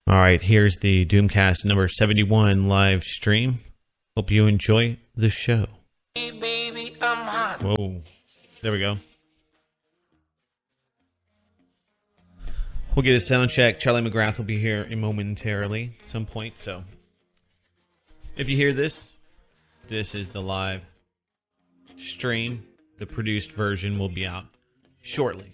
All right, here's the Doomcast number 71 live stream. Hope you enjoy the show. Hey baby, I'm hot. Whoa, there we go. We'll get a sound check. Charlie McGrath will be here momentarily at some point. So if you hear this, this is the live stream. The produced version will be out shortly.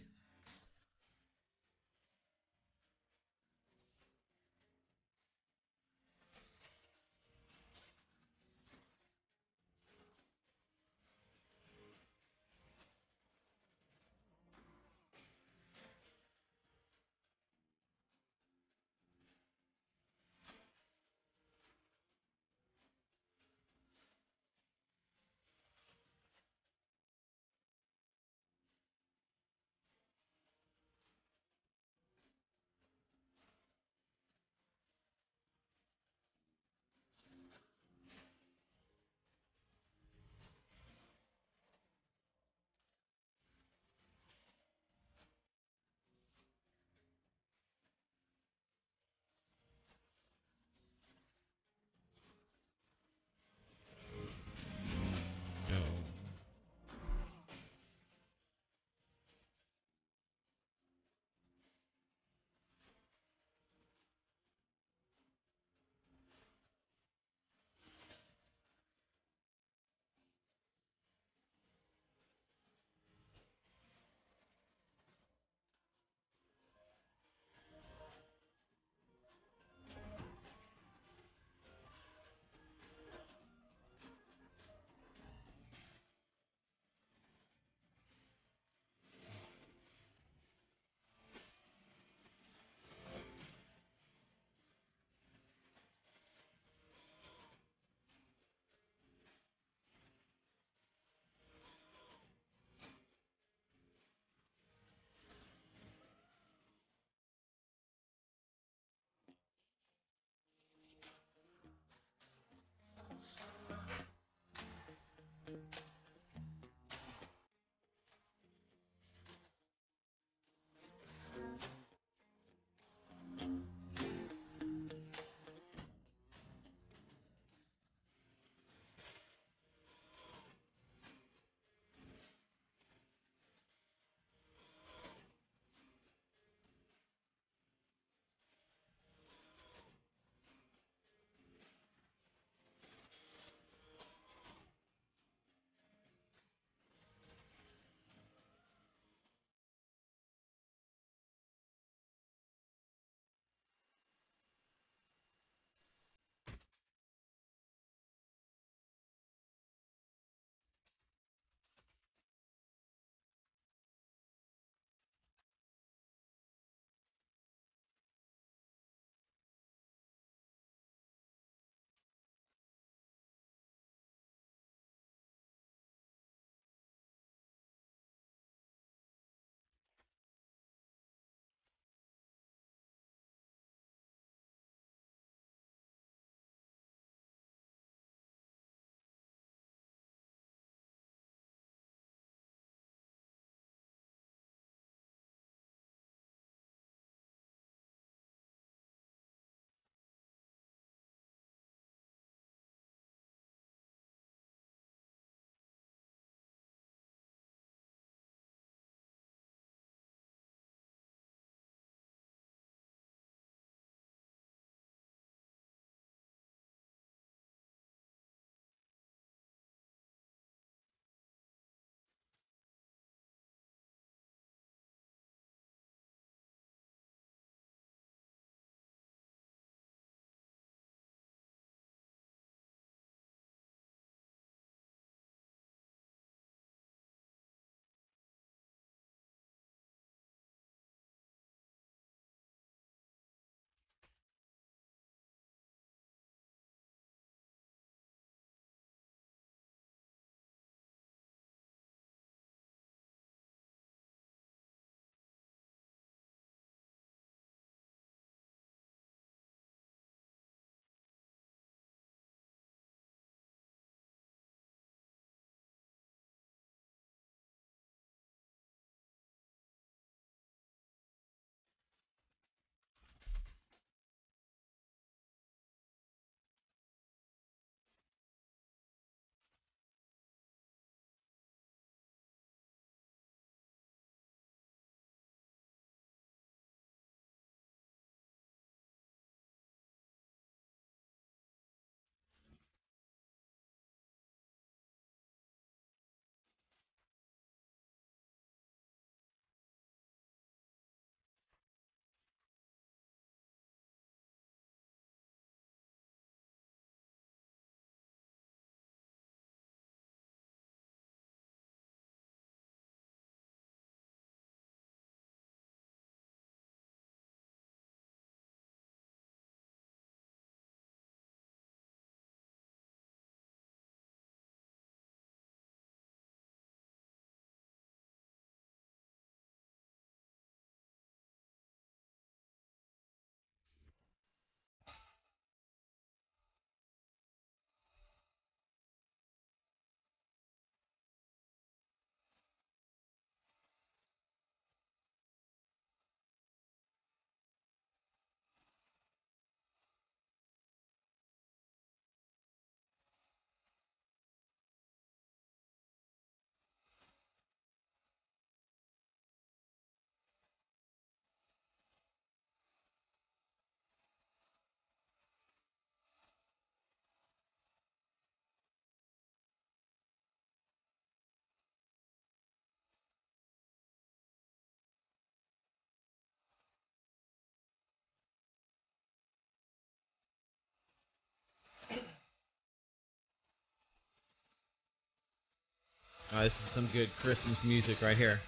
This is some good Christmas music right here.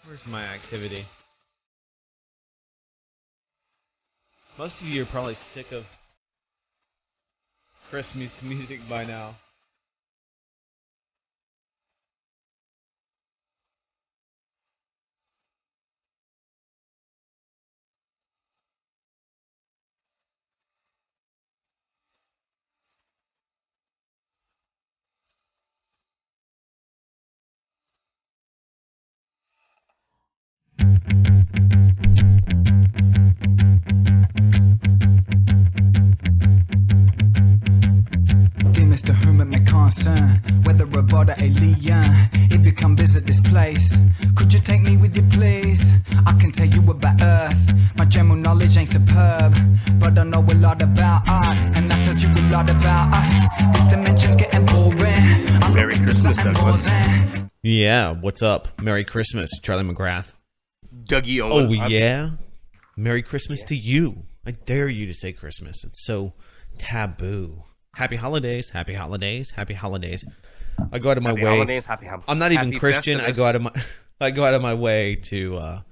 Where's my activity? Most of you are probably sick of Christmas music by now. Demons to whom it may concern, whether about or alien. If you come visit this place, could you take me with you, please? I can tell you about Earth. My general knowledge ain't superb, but I know a lot about art, and that tells you a lot about us. This dimension's getting boring. I'm Merry Christmas, Douglas. Yeah, what's up? Merry Christmas, Charlie McGrath. Dougie Owen. Oh, yeah? Merry Christmas to you. I dare you to say Christmas. It's so taboo. Happy holidays, happy holidays, happy holidays. I go out of my Happy way. holidays, I'm not even Christian. Festivus. I go out of my way to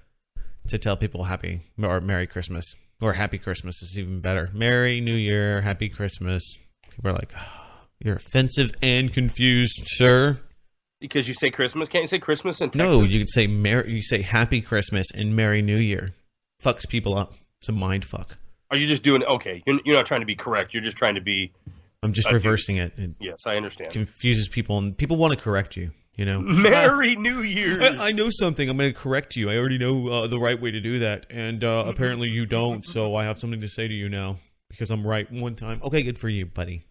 tell people happy or Merry Christmas, or Happy Christmas is even better. Merry New Year, Happy Christmas. People are like, oh, you're offensive and confused, sir. Because you say Christmas? Can't you say Christmas in Texas? No, you could say you say Happy Christmas and Merry New Year. Fucks people up. It's a mind fuck. Are you just doing okay? You're not trying to be correct. You're just trying to be. I'm just reversing it. It yes, I understand. Confuses people, and people want to correct you. You know, Merry New Year. I know something. I'm going to correct you. I already know the right way to do that, and apparently you don't. So I have something to say to you now because I'm right one time. Okay, good for you, buddy.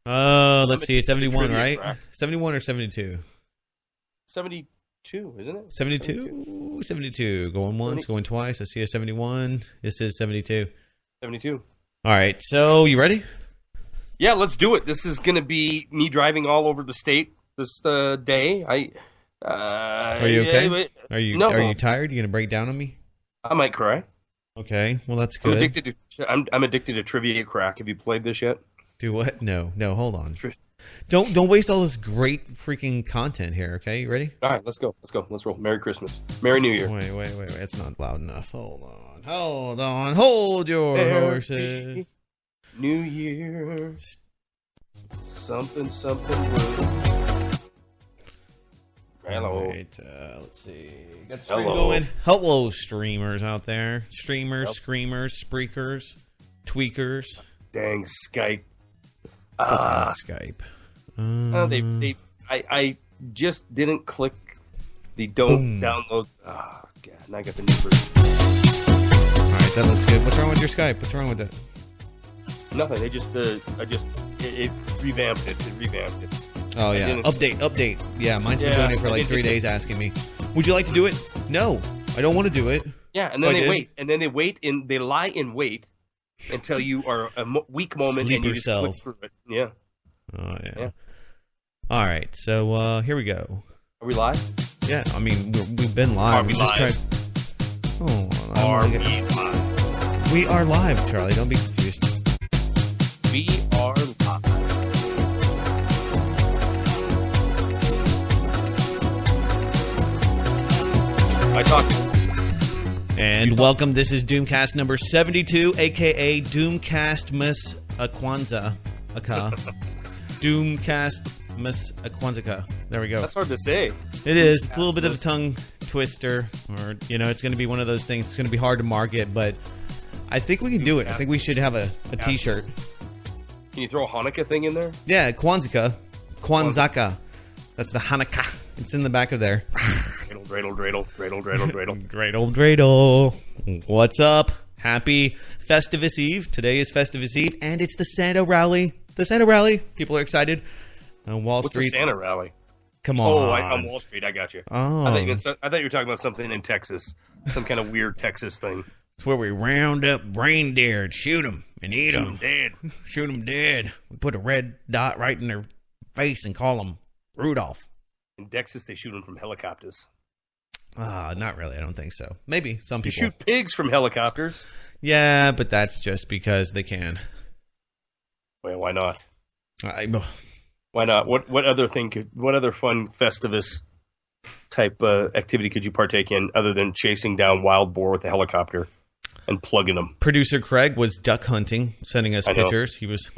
Let's see. It's 71, right? Track. 71 or 72? 72, isn't it? 72. 72. Going once, going twice. I see a 71. This is 72. 72. All right. So you ready? Yeah, let's do it. This is going to be me driving all over the state this day. Are you okay? Are you tired? You going to break down on me? I might cry. Okay. Well, that's good. I'm addicted to trivia crack. Have you played this yet? Do what? No. Hold on. Don't waste all this great freaking content here. Okay, you ready? All right, let's go. Let's roll. Merry Christmas. Merry New Year. Wait. It's not loud enough. Hold on. Hold your horses. New Year. Something. Hello. Right, let's see. Got stream going. Hello, streamers out there. Streamers, screamers, spreakers, tweakers. Dang Skype. Skype. I just didn't click the don't download. Oh, God. Now I got the new version. All right, that looks good. What's wrong with your Skype? What's wrong with it? Nothing. It revamped it. Oh, yeah. Update. Yeah, mine's been doing it for like 3 days asking me, would you like to do it? No, I don't want to do it. Yeah, and then they wait. And then they lie in wait until you are a weak moment Sleeper and you just cells. click through it. Yeah. Oh, yeah. All right, so here we go. Are we live? Yeah, I mean, we've been live. Are we live? We are live, Charlie. Don't be confused. We are live. I talked. And welcome. This is Doomcast number 72, a.k.a. Doomcastmasaquanzaka. Doomcastmasaquanzaka. There we go. That's hard to say. It is. It's a little bit of a tongue twister. Or, it's going to be one of those things. It's going to be hard to market, but I think we can do it. I think we should have a t-shirt. Can you throw a Hanukkah thing in there? Yeah, Kwanzaa. That's the Hanukkah. It's in the back of there. Dreidel. Dreidel. What's up? Happy Festivus Eve. Today is Festivus Eve, and it's the Santa Rally. People are excited. On Wall Street. What's the Santa Rally? Come on. Oh, on Wall Street. I got you. Oh. I thought you were talking about something in Texas. Some kind of weird Texas thing. It's where we round up reindeer and shoot them and eat them. Shoot them dead. We put a red dot right in their face and call them Rudolph. In Texas, they shoot them from helicopters. Not really. I don't think so. Maybe some people. You shoot pigs from helicopters. Yeah, but that's just because they can. Well, why not? Why not? What other fun Festivus type activity could you partake in other than chasing down wild boar with a helicopter and plugging them? Producer Craig was duck hunting, sending us pictures. He was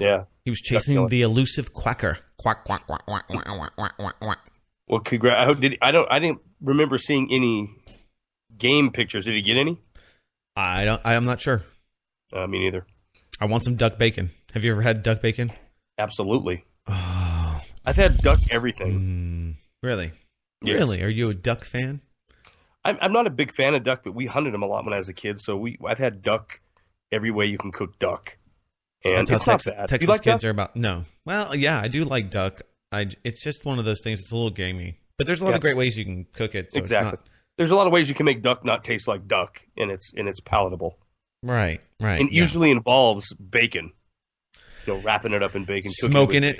chasing the elusive quacker. Quack quack quack quack quack quack quack quack quack. Well, I didn't remember seeing any game pictures. Did he get any? I'm not sure. Me neither. I want some duck bacon. Have you ever had duck bacon? Absolutely. Oh. I've had duck everything. Really? Yes. Really? Are you a duck fan? I'm not a big fan of duck, but we hunted them a lot when I was a kid. So I've had duck every way you can cook duck. And That's how it's not bad. Texas you like kids duck? are about. No. Well, yeah, I do like duck. It's just one of those things. It's a little gamey. But there's a lot of great ways you can cook it. So exactly. It's not... There's a lot of ways you can make duck not taste like duck, and it's palatable. Right. And it usually involves bacon. Wrapping it up in bacon, smoking it,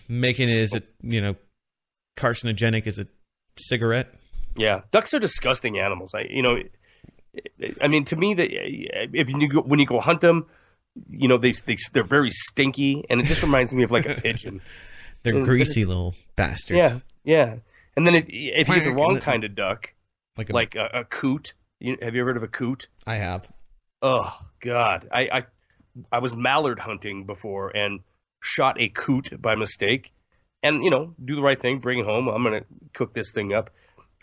making it as carcinogenic as a cigarette. Yeah, ducks are disgusting animals. I mean, to me, when you go hunt them, they're very stinky, and it just reminds me of like a pigeon. They're greasy little bastards. Yeah. And then if you get the wrong kind of duck, like a coot, have you ever heard of a coot? I have. Oh God, I was mallard hunting before and shot a coot by mistake, and do the right thing, bring it home. I'm gonna cook this thing up.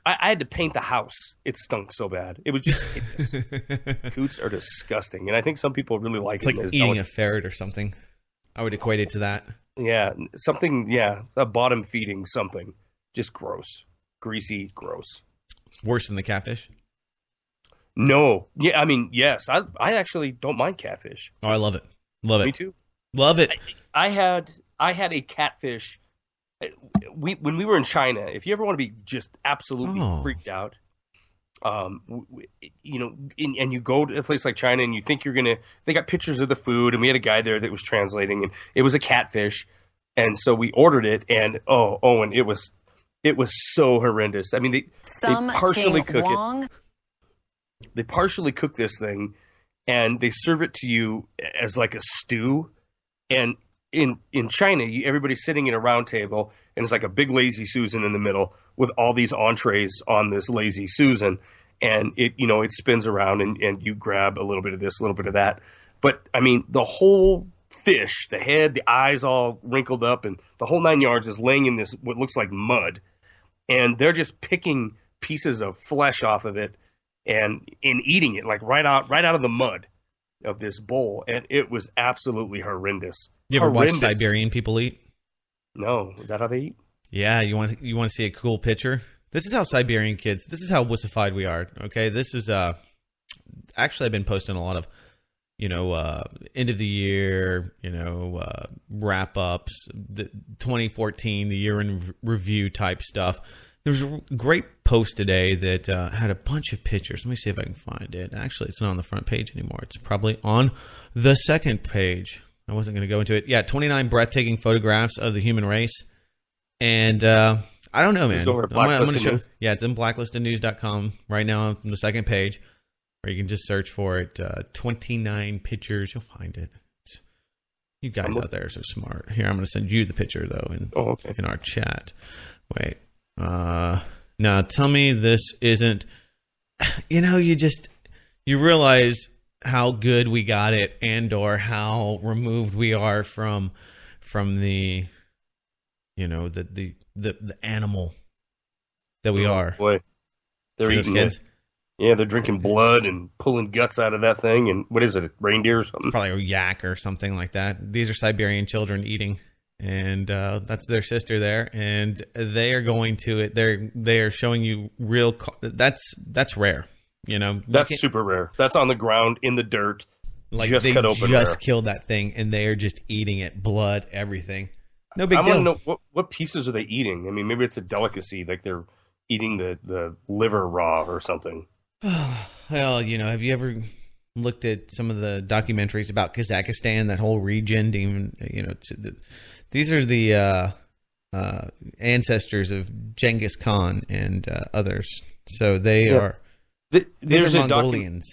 I had to paint the house. It stunk so bad. It was just coots are disgusting, and I think some people really like it. It's like eating a ferret or something. I would equate it to that. Yeah, something. Yeah, a bottom feeding something. Just gross, greasy, gross. Worse than the catfish. No. Yeah, I mean, yes. I actually don't mind catfish. Oh, I love it. Love it. Me too. Love it. I had a catfish. When we were in China, if you ever want to be just absolutely freaked out, and you go to a place like China and you think they got pictures of the food, and we had a guy there that was translating, and it was a catfish, and so we ordered it, and Owen, it was so horrendous. I mean, they partially cook it. They partially cook this thing, and they serve it to you as like a stew. And in China, everybody's sitting at a round table, and it's like a big lazy Susan in the middle with all these entrees on this lazy Susan. And it spins around, and you grab a little bit of this, a little bit of that. But I mean, the whole fish, the head, the eyes all wrinkled up, and the whole 9 yards is laying in this what looks like mud. And they're just picking pieces of flesh off of it and eating it like right out of the mud of this bowl, and it was absolutely horrendous. You ever watch Siberian people eat? No, is that how they eat? Yeah, you want to see a cool picture? This is how Siberian kids. This is how wussified we are. Okay, this is actually I've been posting a lot of end of the year, wrap ups, the 2014, the year in review type stuff. There was a great post today that had a bunch of pictures. Let me see if I can find it. Actually, it's not on the front page anymore. It's probably on the second page. I wasn't going to go into it. Yeah, 29 breathtaking photographs of the human race. And I don't know, man. I'm going to show. Yeah, it's in blacklistednews.com right now on the second page. Or you can just search for it. 29 pictures. You'll find it. You guys out there are so smart. Here, I'm going to send you the picture, though, in our chat. Wait. Now tell me this isn't, you realize how good we got it, and or how removed we are from the the animal that we are. Boy, they're eating kids. Yeah, they're drinking blood and pulling guts out of that thing. And what is it, a reindeer or something? Probably a yak or something like that. These are Siberian children eating. And that's their sister there, and they are going to it. They are showing you real. That's rare, That's super rare. That's on the ground in the dirt. Like just they cut open. Just killed that thing, and they are just eating it, blood, everything. No big deal. I want to know what pieces are they eating? I mean, maybe it's a delicacy, like they're eating the liver raw or something. Well, have you ever looked at some of the documentaries about Kazakhstan, that whole region? These are the ancestors of Genghis Khan and others. So they are. These are Mongolians.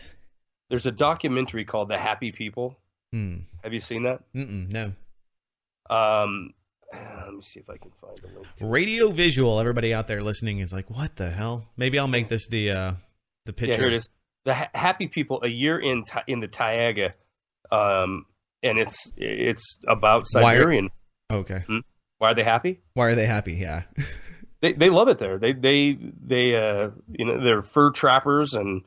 There's a documentary called "The Happy People." Have you seen that? No. Let me see if I can find a link. Radio visual. Everybody out there listening is like, what the hell? Maybe I'll make this the picture. Yeah, here it is. The happy people a year in the Taiga, and it's about Siberian. Okay. Why are they happy? Why are they happy? Yeah. They love it there. They they're fur trappers, and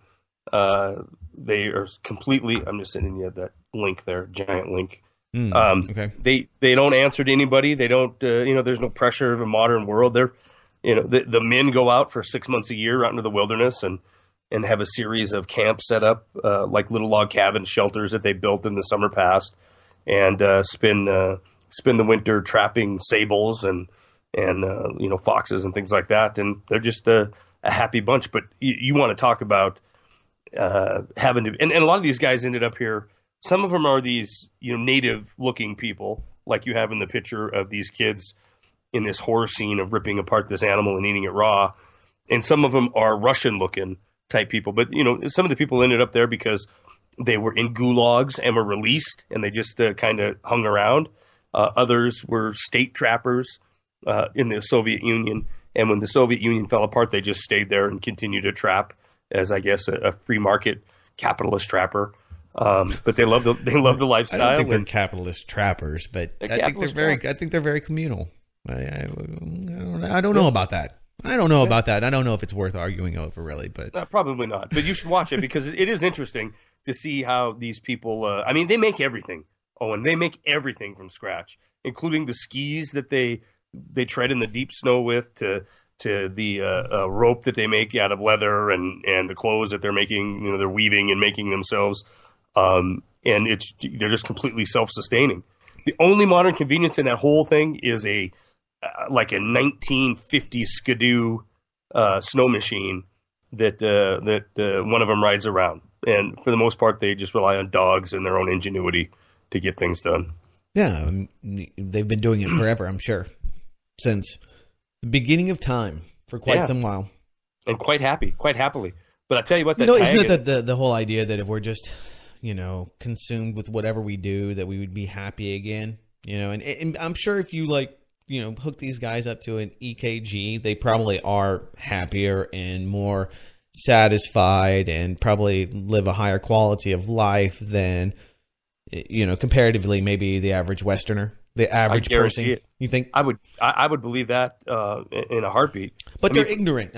they are completely. I'm just sending you that link there, giant link. Okay. They don't answer to anybody. They don't. There's no pressure of a modern world. They're, the men go out for 6 months a year out into the wilderness and have a series of camps set up, like little log cabin shelters that they built in the summer past, and spend the winter trapping sables and foxes and things like that. And they're just a happy bunch. But you want to talk about having to, and a lot of these guys ended up here. Some of them are these, native looking people, like you have in the picture of these kids in this horror scene of ripping apart this animal and eating it raw. And some of them are Russian looking type people. But, some of the people ended up there because they were in gulags and were released, and they just kind of hung around. Others were state trappers in the Soviet Union. And when the Soviet Union fell apart, they just stayed there and continued to trap as, I guess, a free market capitalist trapper. But they love the lifestyle. I don't think they're capitalist trappers, but I think they're very communal. I don't know about that. I don't know about that. I don't know if it's worth arguing over, really. But probably not. But you should watch it because it is interesting to see how these people. They make everything. Owen, they make everything from scratch, including the skis that they tread in the deep snow with, to the rope that they make out of leather, and the clothes that they're making. They're weaving and making themselves. And they're just completely self-sustaining. The only modern convenience in that whole thing is a 1950 Skidoo snow machine that one of them rides around. And for the most part, they just rely on dogs and their own ingenuity to get things done. Yeah, they've been doing it forever, I'm sure, since the beginning of time, for quite some while, and quite happily. But I tell you what, isn't it the whole idea that if we're just consumed with whatever we do, that we would be happy again, and I'm sure if you hook these guys up to an EKG, they probably are happier and more satisfied and probably live a higher quality of life than, comparatively, maybe the average Westerner, the average person. It. You think? I would believe that in a heartbeat. But they're ignorant.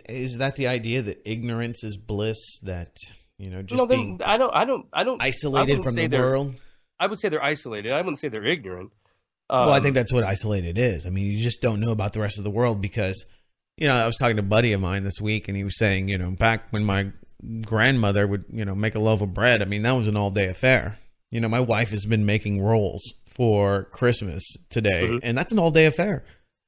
Is that the idea that ignorance is bliss? That being I don't isolated from the world. I would say they're isolated. I wouldn't say they're ignorant. Well, I think that's what isolated is. You just don't know about the rest of the world because, I was talking to a buddy of mine this week, and he was saying, back when my grandmother would, make a loaf of bread, that was an all-day affair. My wife has been making rolls for Christmas today, and that's an all-day affair.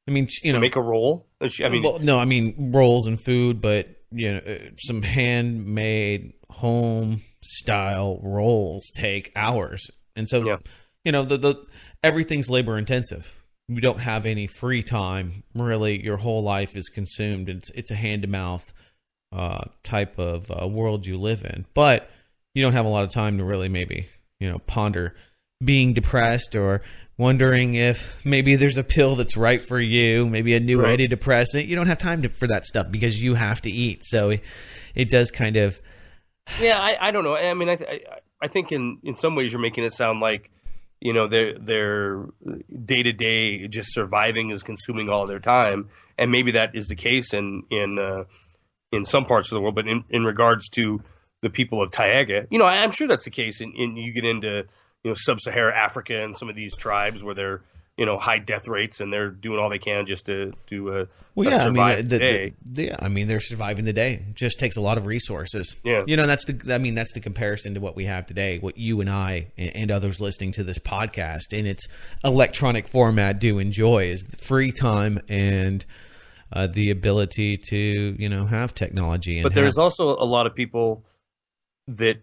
Make a roll? Rolls and food, but, some handmade home-style rolls take hours. And so, everything's labor intensive. You don't have any free time. Really, your whole life is consumed. It's a hand-to-mouth type of world you live in. But you don't have a lot of time to really maybe, ponder being depressed or wondering if maybe there's a pill that's right for you, maybe a new antidepressant. You don't have time for that stuff because you have to eat. So it does kind of... Yeah, I don't know. I think in some ways you're making it sound like, their day-to-day just surviving is consuming all of their time. And maybe that is the case in some parts of the world. But in regards to the people of Taiga, I'm sure that's the case. And you get into, sub-Saharan Africa and some of these tribes where they're, high death rates and they're doing all they can just to survive the day. They're surviving the day. It just takes a lot of resources. Yeah. That's the comparison to what we have today, what you and I and others listening to this podcast in its electronic format do enjoy is free time and the ability to, have technology. But there's also a lot of people that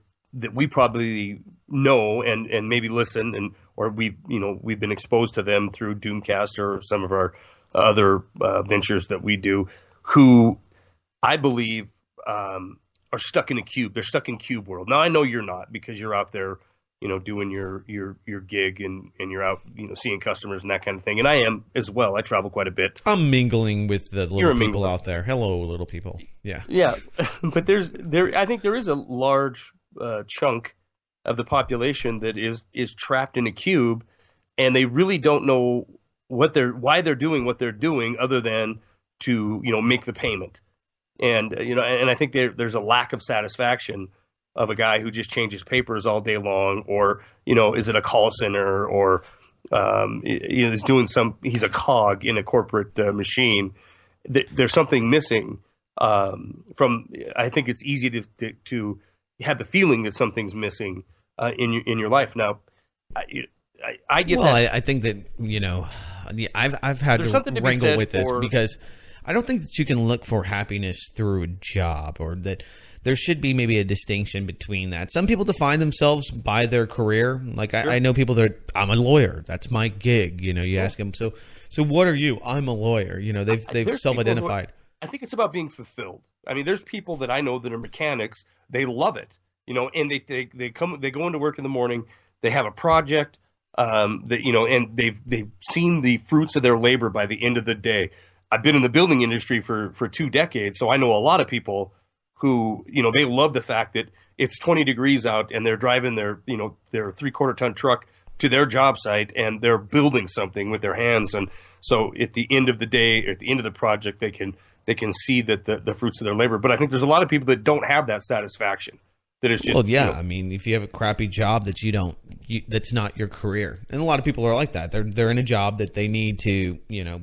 we probably know and maybe listen or we've been exposed to them through Doomcast or some of our other ventures that we do, who I believe are stuck in a cube. They're stuck in cube world. Now I know you're not because you're out there, doing your gig and you're out, seeing customers and that kind of thing. And I am as well. I travel quite a bit. I'm mingling with the little people out there. Hello, little people. Yeah. Yeah. But I think there is a large chunk of the population that is trapped in a cube, and they really don't know why they're doing what they're doing other than to, make the payment. And, and I think there's a lack of satisfaction of a guy who just changes papers all day long, or, is it a call center, or, is he's a cog in a corporate machine. There's something missing I think it's easy to have the feeling that something's missing in your life. Now, I get that. Well, I think that, I've had to wrangle with this because I don't think that you can look for happiness through a job, or that there should be maybe a distinction between that. Some people define themselves by their career. Like sure. I know people that I'm a lawyer. That's my gig. You ask them, so what are you? I'm a lawyer. They've self-identified. I think it's about being fulfilled. I mean, there's people that I know that are mechanics. They love it, and they go into work in the morning. They have a project, and they've seen the fruits of their labor by the end of the day. I've been in the building industry for 2 decades, so I know a lot of people who, they love the fact that it's 20 degrees out and they're driving their 3/4 ton truck to their job site and they're building something with their hands. And so at the end of the day, at the end of the project, they can see that the fruits of their labor. But I think there's a lot of people that don't have that satisfaction. That is just, well, yeah. I mean, if you have a crappy job that that's not your career, and a lot of people are like that. They're in a job that they need to,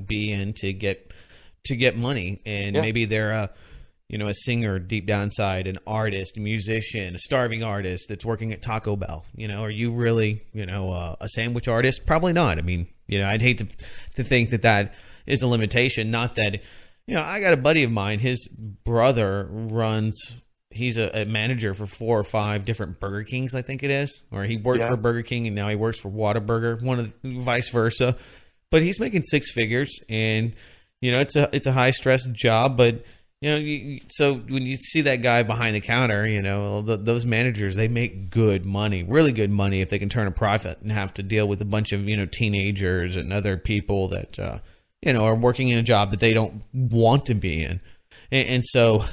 be in to get money, and maybe they're a singer deep down inside, an artist, a musician, a starving artist that's working at Taco Bell. Are you really, a sandwich artist? Probably not. I mean, I'd hate to think that is a limitation. Not that, I got a buddy of mine, his brother he's a manager for 4 or 5 different Burger Kings, I think it is, or he worked for Burger King and now he works for Whataburger, vice versa. But he's making 6 figures, and, it's a high stress job, but so when you see that guy behind the counter, those managers, they make good money, really good money if they can turn a profit and have to deal with a bunch of, teenagers and other people that, are working in a job that they don't want to be in. And so,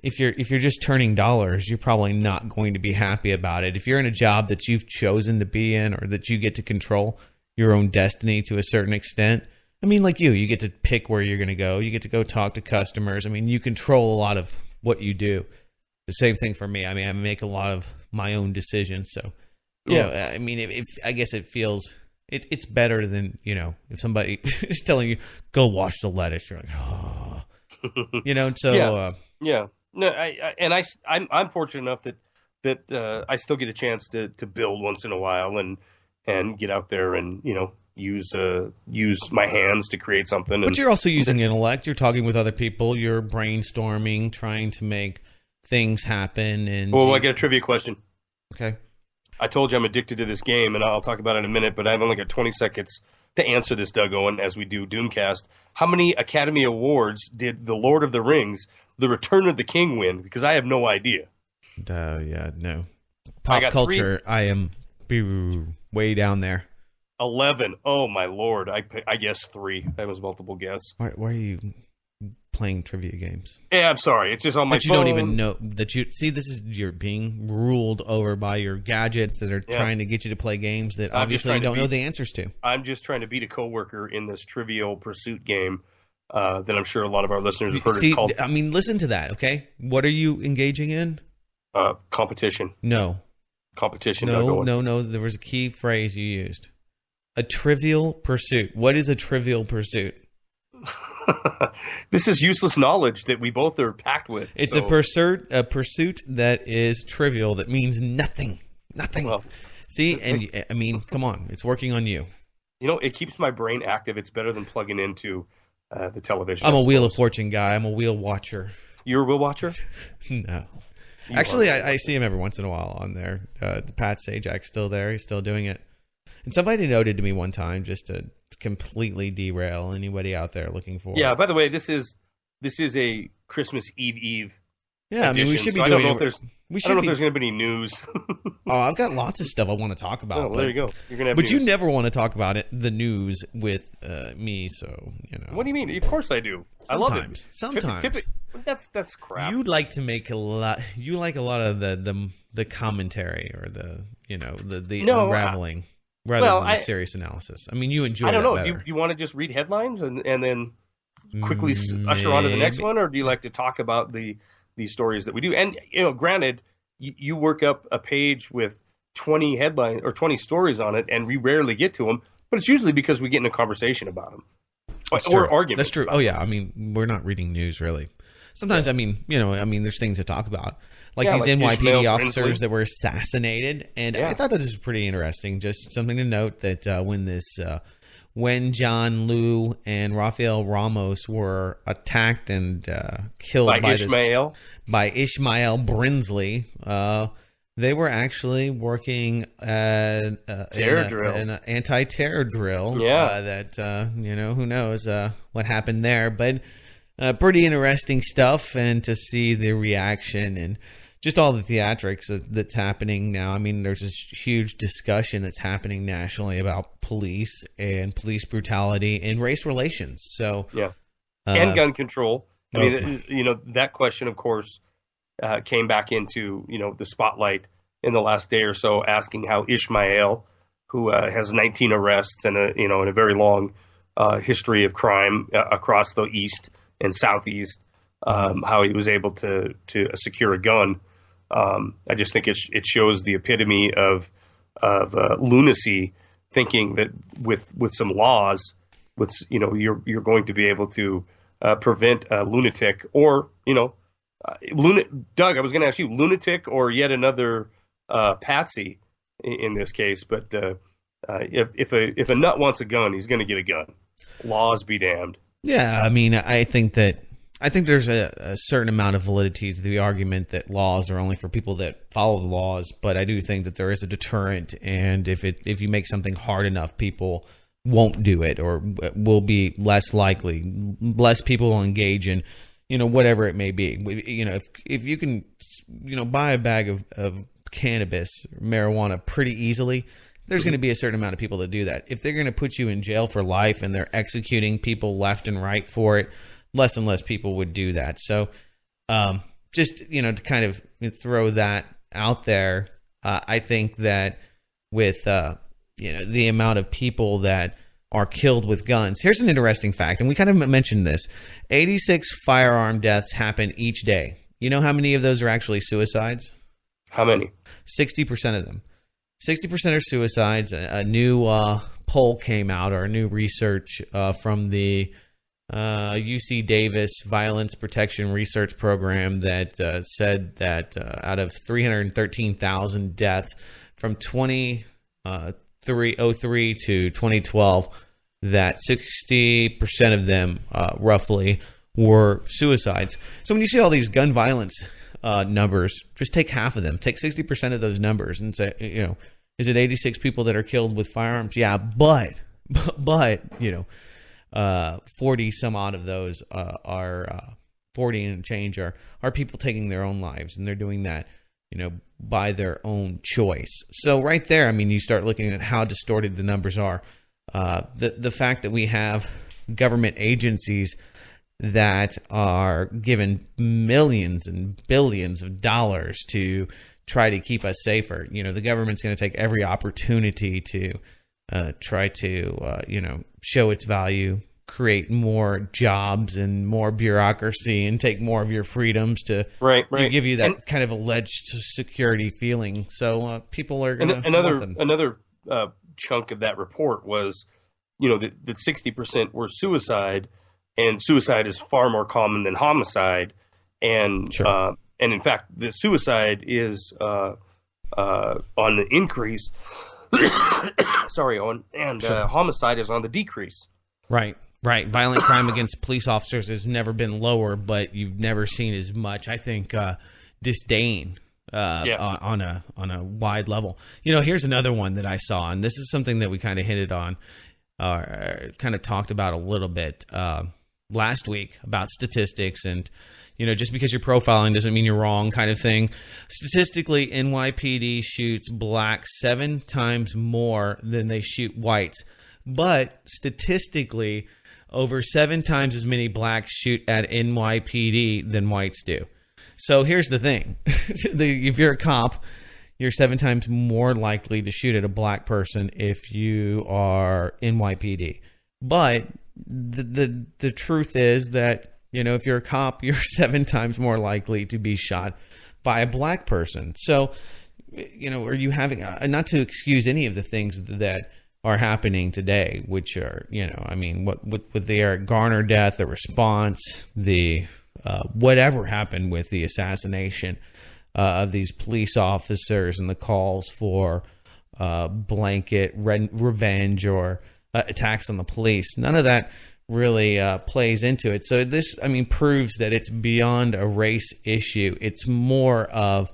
if you're just turning dollars, you're probably not going to be happy about it. If you're in a job that you've chosen to be in, or that you get to control your own destiny to a certain extent, I mean, like you get to pick where you're going to go. You get to go talk to customers. I mean, you control a lot of what you do. The same thing for me. I mean, I make a lot of my own decisions. So, I mean, if I guess it feels it's better than, if somebody is telling you, go wash the lettuce. You're like, oh, so. Yeah. No, I'm fortunate enough that I still get a chance to build once in a while and get out there and, use my hands to create something. But you're also using intellect. You're talking with other people. You're brainstorming, trying to make things happen. And I got a trivia question. Okay. I told you I'm addicted to this game, and I'll talk about it in a minute, but I've only got 20 seconds to answer this, Doug Owen, as we do Doomcast. How many Academy Awards did The Lord of the Rings, The Return of the King win? Because I have no idea. No. Pop culture, 3. I am way down there. 11. Oh, my Lord. I guess 3. That was multiple guess. Why are you playing trivia games? Yeah, I'm sorry. It's just on my phone. But you don't even know that you... See, you're being ruled over by your gadgets that are trying to get you to play games that obviously you don't know the answers to. I'm just trying to beat a coworker in this Trivial Pursuit game that I'm sure a lot of our listeners have heard. See, it's called... I mean, listen to that, okay? What are you engaging in? Competition. No. Competition. No. There was a key phrase you used. A trivial pursuit. What is a trivial pursuit? This is useless knowledge that we both are packed with. It's a pursuit that is trivial, that means nothing. Nothing. Well, see, and I mean, come on. It's working on you. It keeps my brain active. It's better than plugging into the television. I'm a Wheel of Fortune guy. I'm a wheel watcher. You're a wheel watcher? No. Actually, I see him every once in a while on there. Pat Sajak's still there. He's still doing it. And somebody noted to me one time, just to completely derail anybody out there looking for. Yeah. By the way, this is a Christmas Eve. Yeah, edition, we should be so doing. I don't know if there's going to be any news. Oh, I've got lots of stuff I want to talk about. Oh, there you go. You're gonna have but news. you never want to talk about the news with me, so What do you mean? Of course I do. I love it. Sometimes. That's crap. You'd like to make a lot. You like a lot of the commentary or the unraveling rather than the serious analysis. I mean, you enjoy. I don't know. Better. Do you want to just read headlines and then quickly usher on to the next one, or do you like to talk about these stories that we do? And granted, you work up a page with 20 headlines or 20 stories on it, and we rarely get to them. But it's usually because we get in a conversation about them or argument. That's true. Oh yeah, I mean, we're not reading news really. Sometimes, I mean, there's things to talk about, like these NYPD officers that were assassinated, and I thought that was pretty interesting. Just something to note that when John Liu and Rafael Ramos were attacked and killed by Ismaaiyl Brinsley, they were actually working an anti-terror drill. Who knows what happened there, but pretty interesting stuff, and to see the reaction and just all the theatrics that's happening now. I mean, there's this huge discussion that's happening nationally about police and police brutality and race relations. So and gun control. I mean, that question, of course, came back into the spotlight in the last day or so, asking how Ismaaiyl, who has 19 arrests and a very long history of crime across the East and Southeast, how he was able to secure a gun. I just think it shows the epitome of lunacy, thinking that with some laws, you're going to be able to prevent a lunatic or Doug, I was going to ask you, lunatic or yet another patsy in this case, but if a nut wants a gun, he's going to get a gun. Laws be damned. Yeah, I mean, I think there's a certain amount of validity to the argument that laws are only for people that follow the laws, but I do think that there is a deterrent, and if you make something hard enough, people won't do it, or will be less likely. Less people will engage in, whatever it may be. If you can, buy a bag of cannabis, marijuana pretty easily, there's going to be a certain amount of people that do that. If they're going to put you in jail for life and they're executing people left and right for it, less and less people would do that. So just, to kind of throw that out there, I think that with, the amount of people that are killed with guns. Here's an interesting fact, and we kind of mentioned this. 86 firearm deaths happen each day. You know how many of those are actually suicides? How many? 60% of them. 60% are suicides. A new poll came out, or a new research from the UC Davis Violence Protection Research Program that said that out of 313,000 deaths from 2003 to 2012, that 60% of them roughly were suicides. So when you see all these gun violence numbers, just take half of them. Take 60% of those numbers and say, is it 86 people that are killed with firearms? Yeah, but 40 some odd of those are 40 and change are people taking their own lives, and they're doing that by their own choice. So right there, I mean, you start looking at how distorted the numbers are. The fact that we have government agencies that are given millions and billions of dollars to try to keep us safer. The government's going to take every opportunity to try to, show its value, create more jobs and more bureaucracy, and take more of your freedoms to give you that kind of alleged security feeling. So people are going to another chunk of that report was, that 60% were suicide, and suicide is far more common than homicide, and and in fact, the suicide is on the increase. Homicide is on the decrease. Right. Violent crime against police officers has never been lower, but you've never seen as much, I think, disdain on a wide level. Here's another one that I saw, and this is something that we kind of hinted on, kind of talked about a little bit last week about statistics, and just because you're profiling doesn't mean you're wrong kind of thing. Statistically, NYPD shoots blacks 7 times more than they shoot whites. But statistically, over 7 times as many blacks shoot at NYPD than whites do. So here's the thing. If you're a cop, you're 7 times more likely to shoot at a black person if you are NYPD. But the truth is that, if you're a cop, you're 7 times more likely to be shot by a black person. So, are you having, not to excuse any of the things that are happening today, which are, with the Eric Garner death, the response, the whatever happened with the assassination of these police officers and the calls for blanket revenge or attacks on the police. None of that really plays into it. So this, proves that it's beyond a race issue. It's more of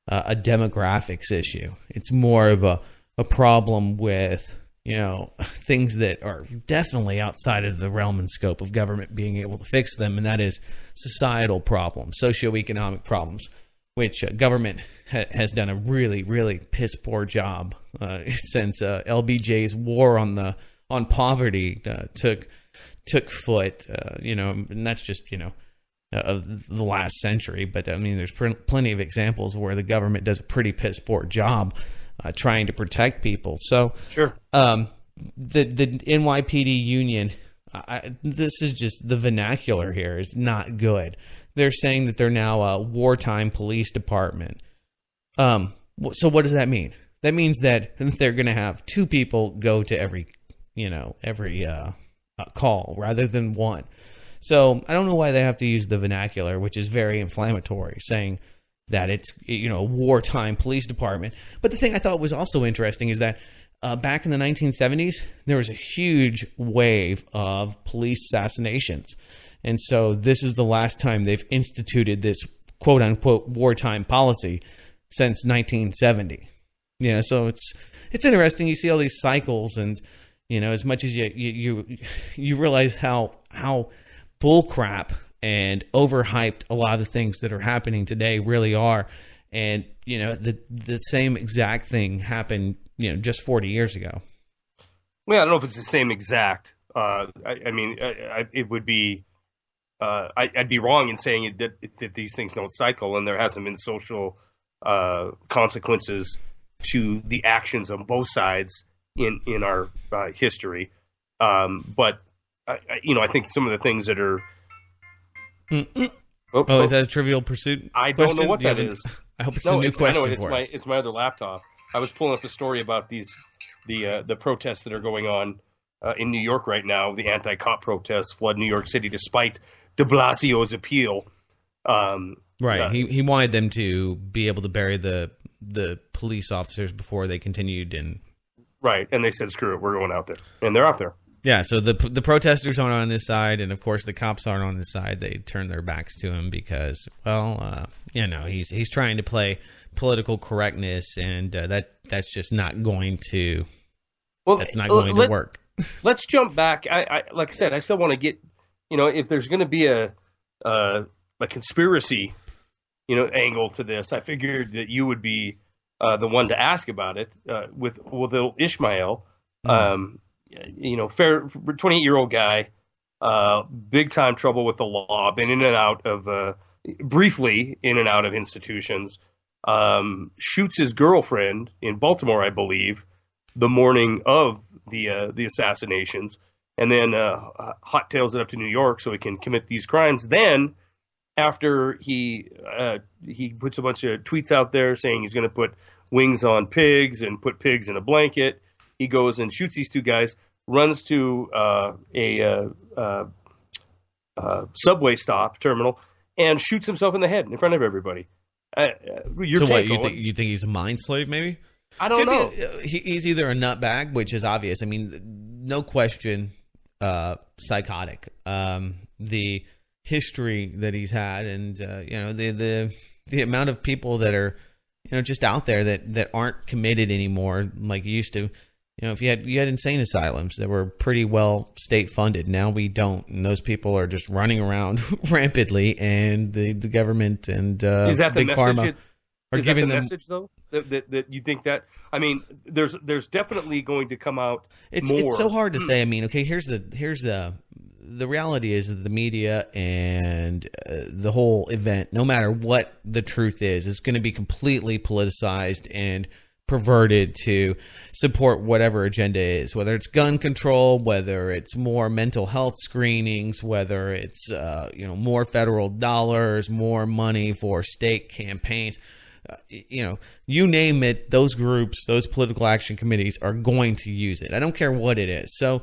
a demographics issue. It's more of a problem with, things that are definitely outside of the realm and scope of government being able to fix them. And that is societal problems, socioeconomic problems, which government has done a really, really piss poor job since LBJ's war on poverty took foot. And that's just of the last century. But there's plenty of examples where the government does a pretty piss poor job trying to protect people. So sure, the NYPD union. This is just the vernacular here is not good. They're saying that they're now a wartime police department. So what does that mean? That means that they're going to have 2 people go to every call rather than 1. So I don't know why they have to use the vernacular, which is very inflammatory, saying that it's, a wartime police department. But the thing I thought was also interesting is that back in the 1970s, there was a huge wave of police assassinations. And so this is the last time they've instituted this quote unquote wartime policy since 1970. So it's interesting. You see all these cycles, and as much as you realize how bullcrap and overhyped a lot of the things that are happening today really are. And the same exact thing happened just 40 years ago. Well, I don't know if it's the same exact. It would be. I'd be wrong in saying that these things don't cycle, and there hasn't been social consequences to the actions on both sides in our history. But I think some of the things that are. Is that a Trivial Pursuit? I don't know what that is. I hope it's a new question for us. It's my other laptop. I was pulling up a story about the protests that are going on in New York right now. The anti-cop protests flood New York City despite de Blasio's appeal. Right. He wanted them to be able to bury the police officers before they continued. Right. And they said, screw it, we're going out there. And they're out there. Yeah, so the protesters aren't on his side, and of course the cops aren't on his side. They turn their backs to him because, he's trying to play political correctness, and that's just not going to. Well, that's not going to work. Let's jump back. I like I said, I still want to get, if there's going to be a conspiracy, angle to this. I figured that you would be the one to ask about it with little Ismaaiyl. 28-year-old guy, big time trouble with the law, been in and out of, briefly in and out of institutions, shoots his girlfriend in Baltimore, I believe, the morning of the assassinations, and then hot tails it up to New York so he can commit these crimes. Then, after he puts a bunch of tweets out there saying he's going to put wings on pigs and put pigs in a blanket, he goes and shoots these 2 guys, runs to a subway stop terminal, and shoots himself in the head in front of everybody. You think he's a mind slave, maybe? I don't know. He's either a nutbag, which is obvious. No question, psychotic. The history that he's had, and the amount of people that are just out there that aren't committed anymore like you used to. You know, if you had insane asylums that were pretty well state funded. Now we don't, and those people are just running around rampantly, and the government and is that the big message? pharma are Is giving that the them message though? That you think that? I mean, there's definitely going to come out. It's so hard to say. I mean, okay, here's the reality is that the media and the whole event, no matter what the truth is going to be completely politicized and perverted to support whatever agenda is, whether it's gun control, whether it's more mental health screenings, whether it's more federal dollars, more money for state campaigns. You name it, those groups, those political action committees are going to use it. I don't care what it is. So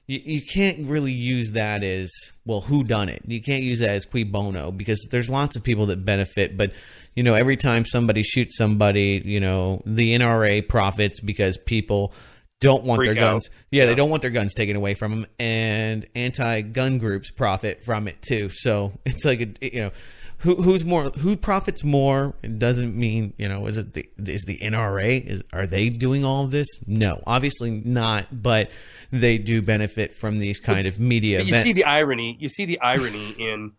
you can't really use that as, well, who done it? You can't use that as cui bono, because there's lots of people that benefit. But, every time somebody shoots somebody, the NRA profits because people don't want their guns. Yeah, they don't want their guns taken away from them. And anti-gun groups profit from it too. So it's like, who profits more? It doesn't mean, is the NRA? Are they doing all of this? No, obviously not. But they do benefit from these kind of media events. You see the irony in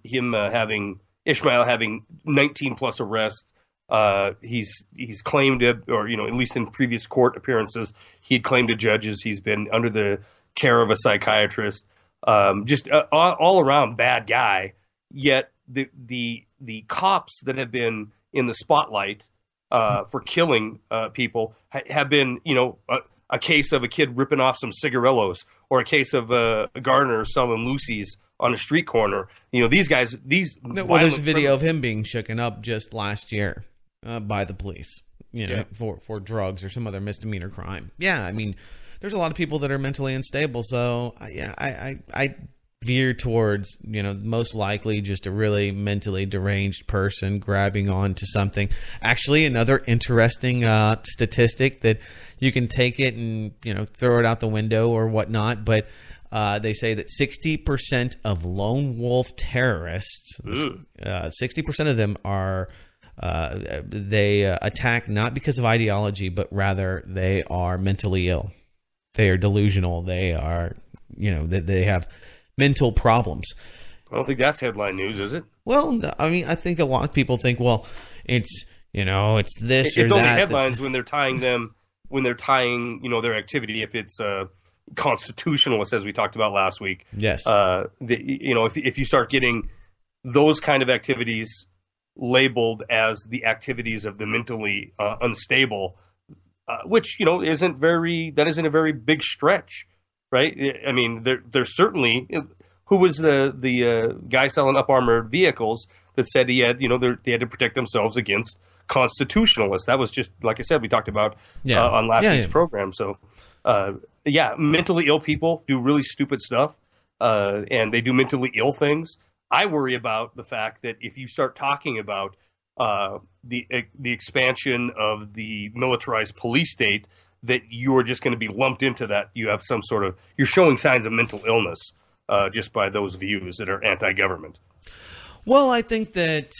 him having Ismaaiyl having 19 plus arrests. He's claimed it, or at least in previous court appearances, he had claimed to judges he's been under the care of a psychiatrist. Just all around bad guy. Yet the cops that have been in the spotlight for killing people have been a case of a kid ripping off some cigarillos, or a case of a gardener selling loosies on a street corner. These guys. There's a video of him being shooken up just last year by the police. For drugs or some other misdemeanor crime. Yeah, I mean, there's a lot of people that are mentally unstable. So I veer towards, most likely just a really mentally deranged person grabbing onto something. Actually, another interesting statistic that you can take it and, throw it out the window or whatnot. But they say that 60% of lone wolf terrorists, 60% of them are, they attack not because of ideology, but rather they are mentally ill. They are delusional. They are, they have mental problems. I don't think that's headline news, is it? Well, I mean, I think a lot of people think, well, it's, it's this or that. It's only headlines when they're tying their activity, if it's constitutionalist, as we talked about last week. Yes. If you start getting those kind of activities labeled as the activities of the mentally unstable, which isn't a very big stretch, right? I mean, there's certainly, who was the guy selling up armored vehicles that said he had they had to protect themselves against constitutionalists. That was just, like I said, we talked about on last week's program. So mentally ill people do really stupid stuff, and they do mentally ill things. I worry about the fact that if you start talking about the expansion of the militarized police state, that you are just going to be lumped into that. You have you're showing signs of mental illness just by those views that are anti-government. Well, I think that,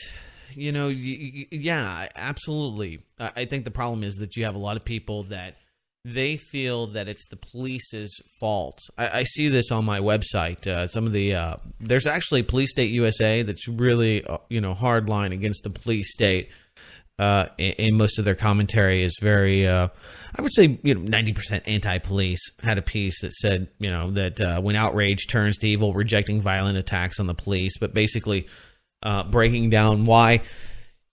absolutely. I think the problem is that you have a lot of people that they feel that it's the police's fault. I see this on my website. Some of the there's actually Police State USA that's really hard line against the police state. And most of their commentary is very, I would say, 90% anti-police. Had a piece that said, that when outrage turns to evil, rejecting violent attacks on the police, but basically breaking down why,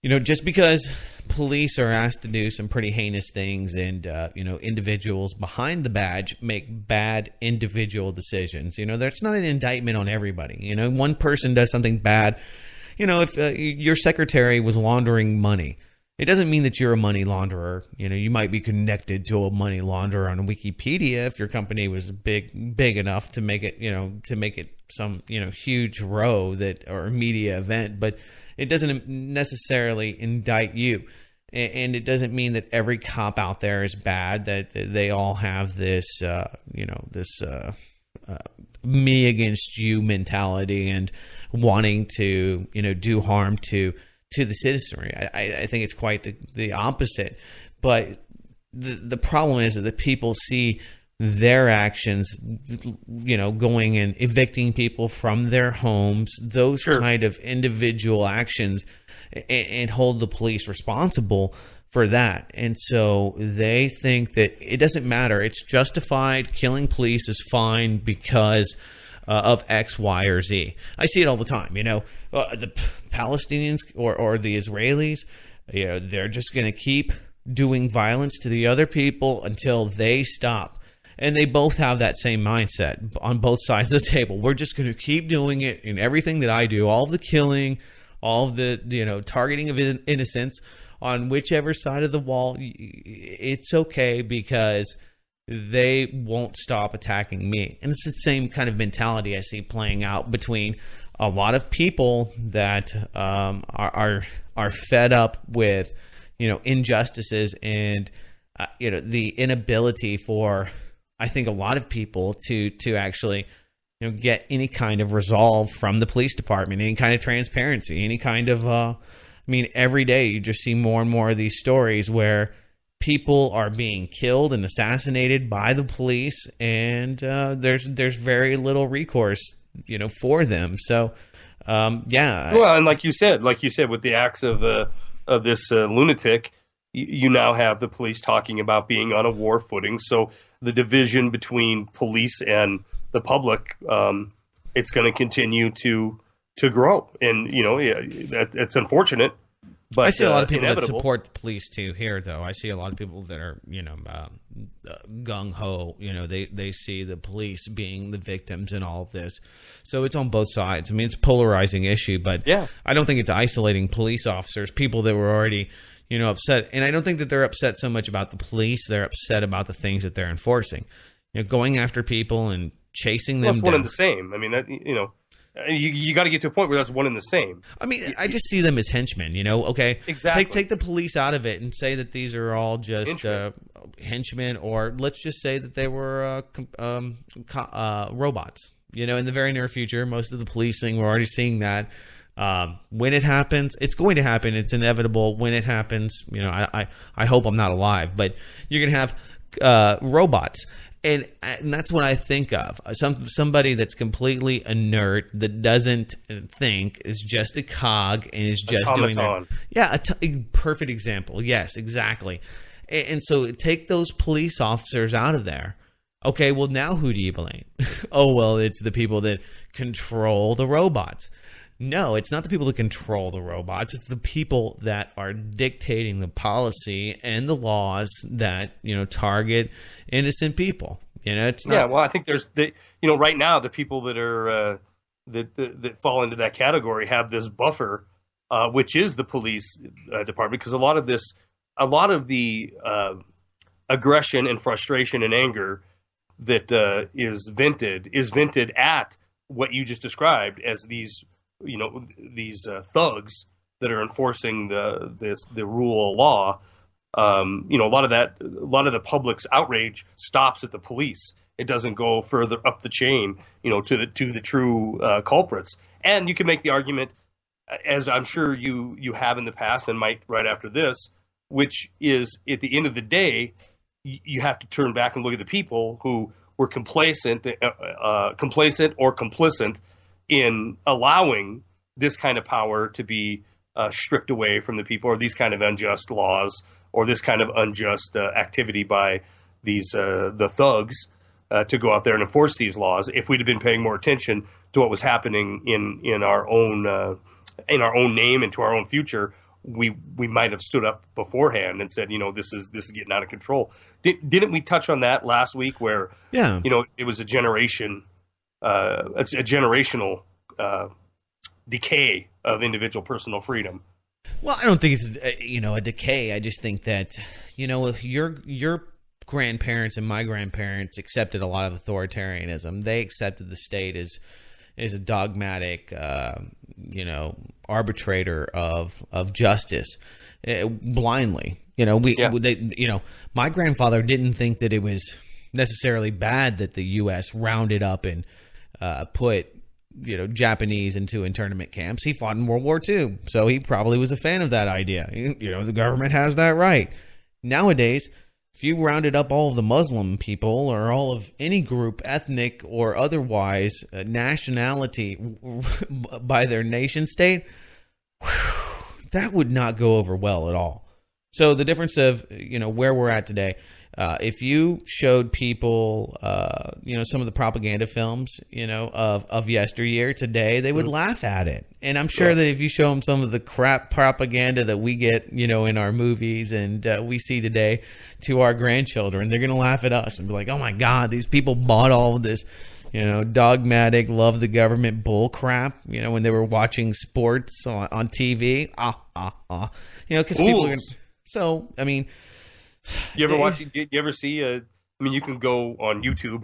just because police are asked to do some pretty heinous things, and individuals behind the badge make bad individual decisions. That's not an indictment on everybody. One person does something bad. If your secretary was laundering money, it doesn't mean that you're a money launderer. You might be connected to a money launderer on Wikipedia if your company was big enough to make it some huge row or media event, but it doesn't necessarily indict you. And it doesn't mean that every cop out there is bad, that they all have this, me against you mentality and wanting to, do harm to the citizenry. I think it's quite the opposite. But the problem is that the people see their actions, going and evicting people from their homes, those kind of individual actions, and hold the police responsible for that. And so they think that it doesn't matter. It's justified. Killing police is fine because of X, Y, or Z. I see it all the time. The Palestinians or the Israelis, they're just going to keep doing violence to the other people until they stop. And they both have that same mindset on both sides of the table. We're just going to keep doing it in everything that I do, all the killing, all of the targeting of innocents on whichever side of the wall. It's okay because they won't stop attacking me. And it's the same kind of mentality I see playing out between a lot of people that are fed up with injustices and the inability for, I think, a lot of people to actually get any kind of resolve from the police department, any kind of transparency, any kind of every day you just see more and more of these stories where people are being killed and assassinated by the police, and there's very little recourse for them. So well, and like you said with the acts of this lunatic, you now have the police talking about being on a war footing. So the division between police and the public, it's going to continue to grow, and it's unfortunate. But I see a lot of people that support the police too here, though. I see a lot of people that are gung ho. They see the police being the victims in all of this. So it's on both sides. I mean, it's a polarizing issue, but I don't think it's isolating police officers, people that were already upset. And I don't think that they're upset so much about the police. They're upset about the things that they're enforcing. Going after people and chasing them. That's one and the same. I mean, that, you got to get to a point where that's one and the same. I mean, I just see them as henchmen, Okay, exactly. Take the police out of it and say that these are all just henchmen, or let's just say that they were robots. In the very near future, most of the policing, we're already seeing that. When it happens, it's going to happen. It's inevitable. When it happens, I hope I'm not alive, but you're going to have robots. And that's what I think of. Somebody that's completely inert, that doesn't think, is just a cog and is just doing that. Yeah, a perfect example. Yes, exactly. And so take those police officers out of there. Okay, well, now who do you blame? Oh, well, it's the people that control the robots. No, it's not the people that control the robots. It's the people that are dictating the policy and the laws that, target innocent people. It's not. Yeah, well, I think there's right now the people that are that fall into that category have this buffer, which is the police department, because a lot of the aggression and frustration and anger that is vented at what you just described as these thugs that are enforcing the rule of law. A lot of the public's outrage stops at the police. It doesn't go further up the chain, to the true culprits. And you can make the argument, as I'm sure you have in the past and might right after this, which is at the end of the day, you have to turn back and look at the people who were complacent or complicit in allowing this kind of power to be stripped away from the people, or these kind of unjust laws, or this kind of unjust activity by these the thugs to go out there and enforce these laws. If we'd have been paying more attention to what was happening in our own name and to our own future, we might have stood up beforehand and said, this is getting out of control. Didn't we touch on that last week? Where it was a generational decay of individual personal freedom. Well, I don't think it's a decay. I just think that your grandparents and my grandparents accepted a lot of authoritarianism. They accepted the state as a dogmatic, arbitrator of justice blindly. My grandfather didn't think that it was necessarily bad that the U.S. rounded up and put Japanese into internment camps. He fought in World War II, so he probably was a fan of that idea. The government has that right. Nowadays, if you rounded up all of the Muslim people or all of any group, ethnic or otherwise, nationality by their nation state, that would not go over well at all. So the difference of, where we're at today, if you showed people, some of the propaganda films, of yesteryear today, they would laugh at it. And I'm sure that if you show them some of the crap propaganda that we get, in our movies and we see today to our grandchildren, they're going to laugh at us and be like, oh my God, these people bought all of this, dogmatic, love the government bull crap, when they were watching sports on TV. Because people are going to. So, I mean. You ever watch? You ever see? You can go on YouTube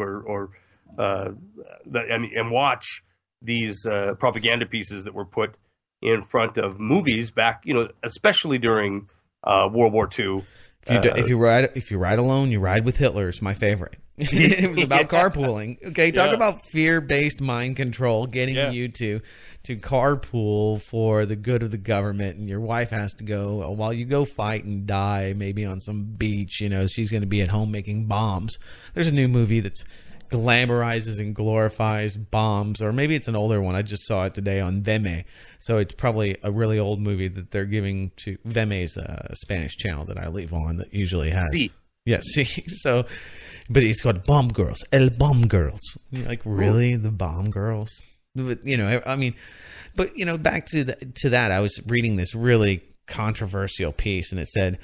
and watch these propaganda pieces that were put in front of movies back, especially during World War II. If you ride alone, you ride with Hitler. Is my favorite. It was about carpooling. Okay, talk about fear-based mind control, getting you to carpool for the good of the government, and your wife has to go while you go fight and die, maybe on some beach. She's going to be at home making bombs. There's a new movie that's glamorizes and glorifies bombs, or maybe it's an older one. I just saw it today on Veme, so it's probably a really old movie that they're giving to Veme's a Spanish channel that I leave on that usually has. So, but it's called Bomb Girls, El Bomb Girls. Like, really, the Bomb Girls? But, back to that, I was reading this really controversial piece, and it said,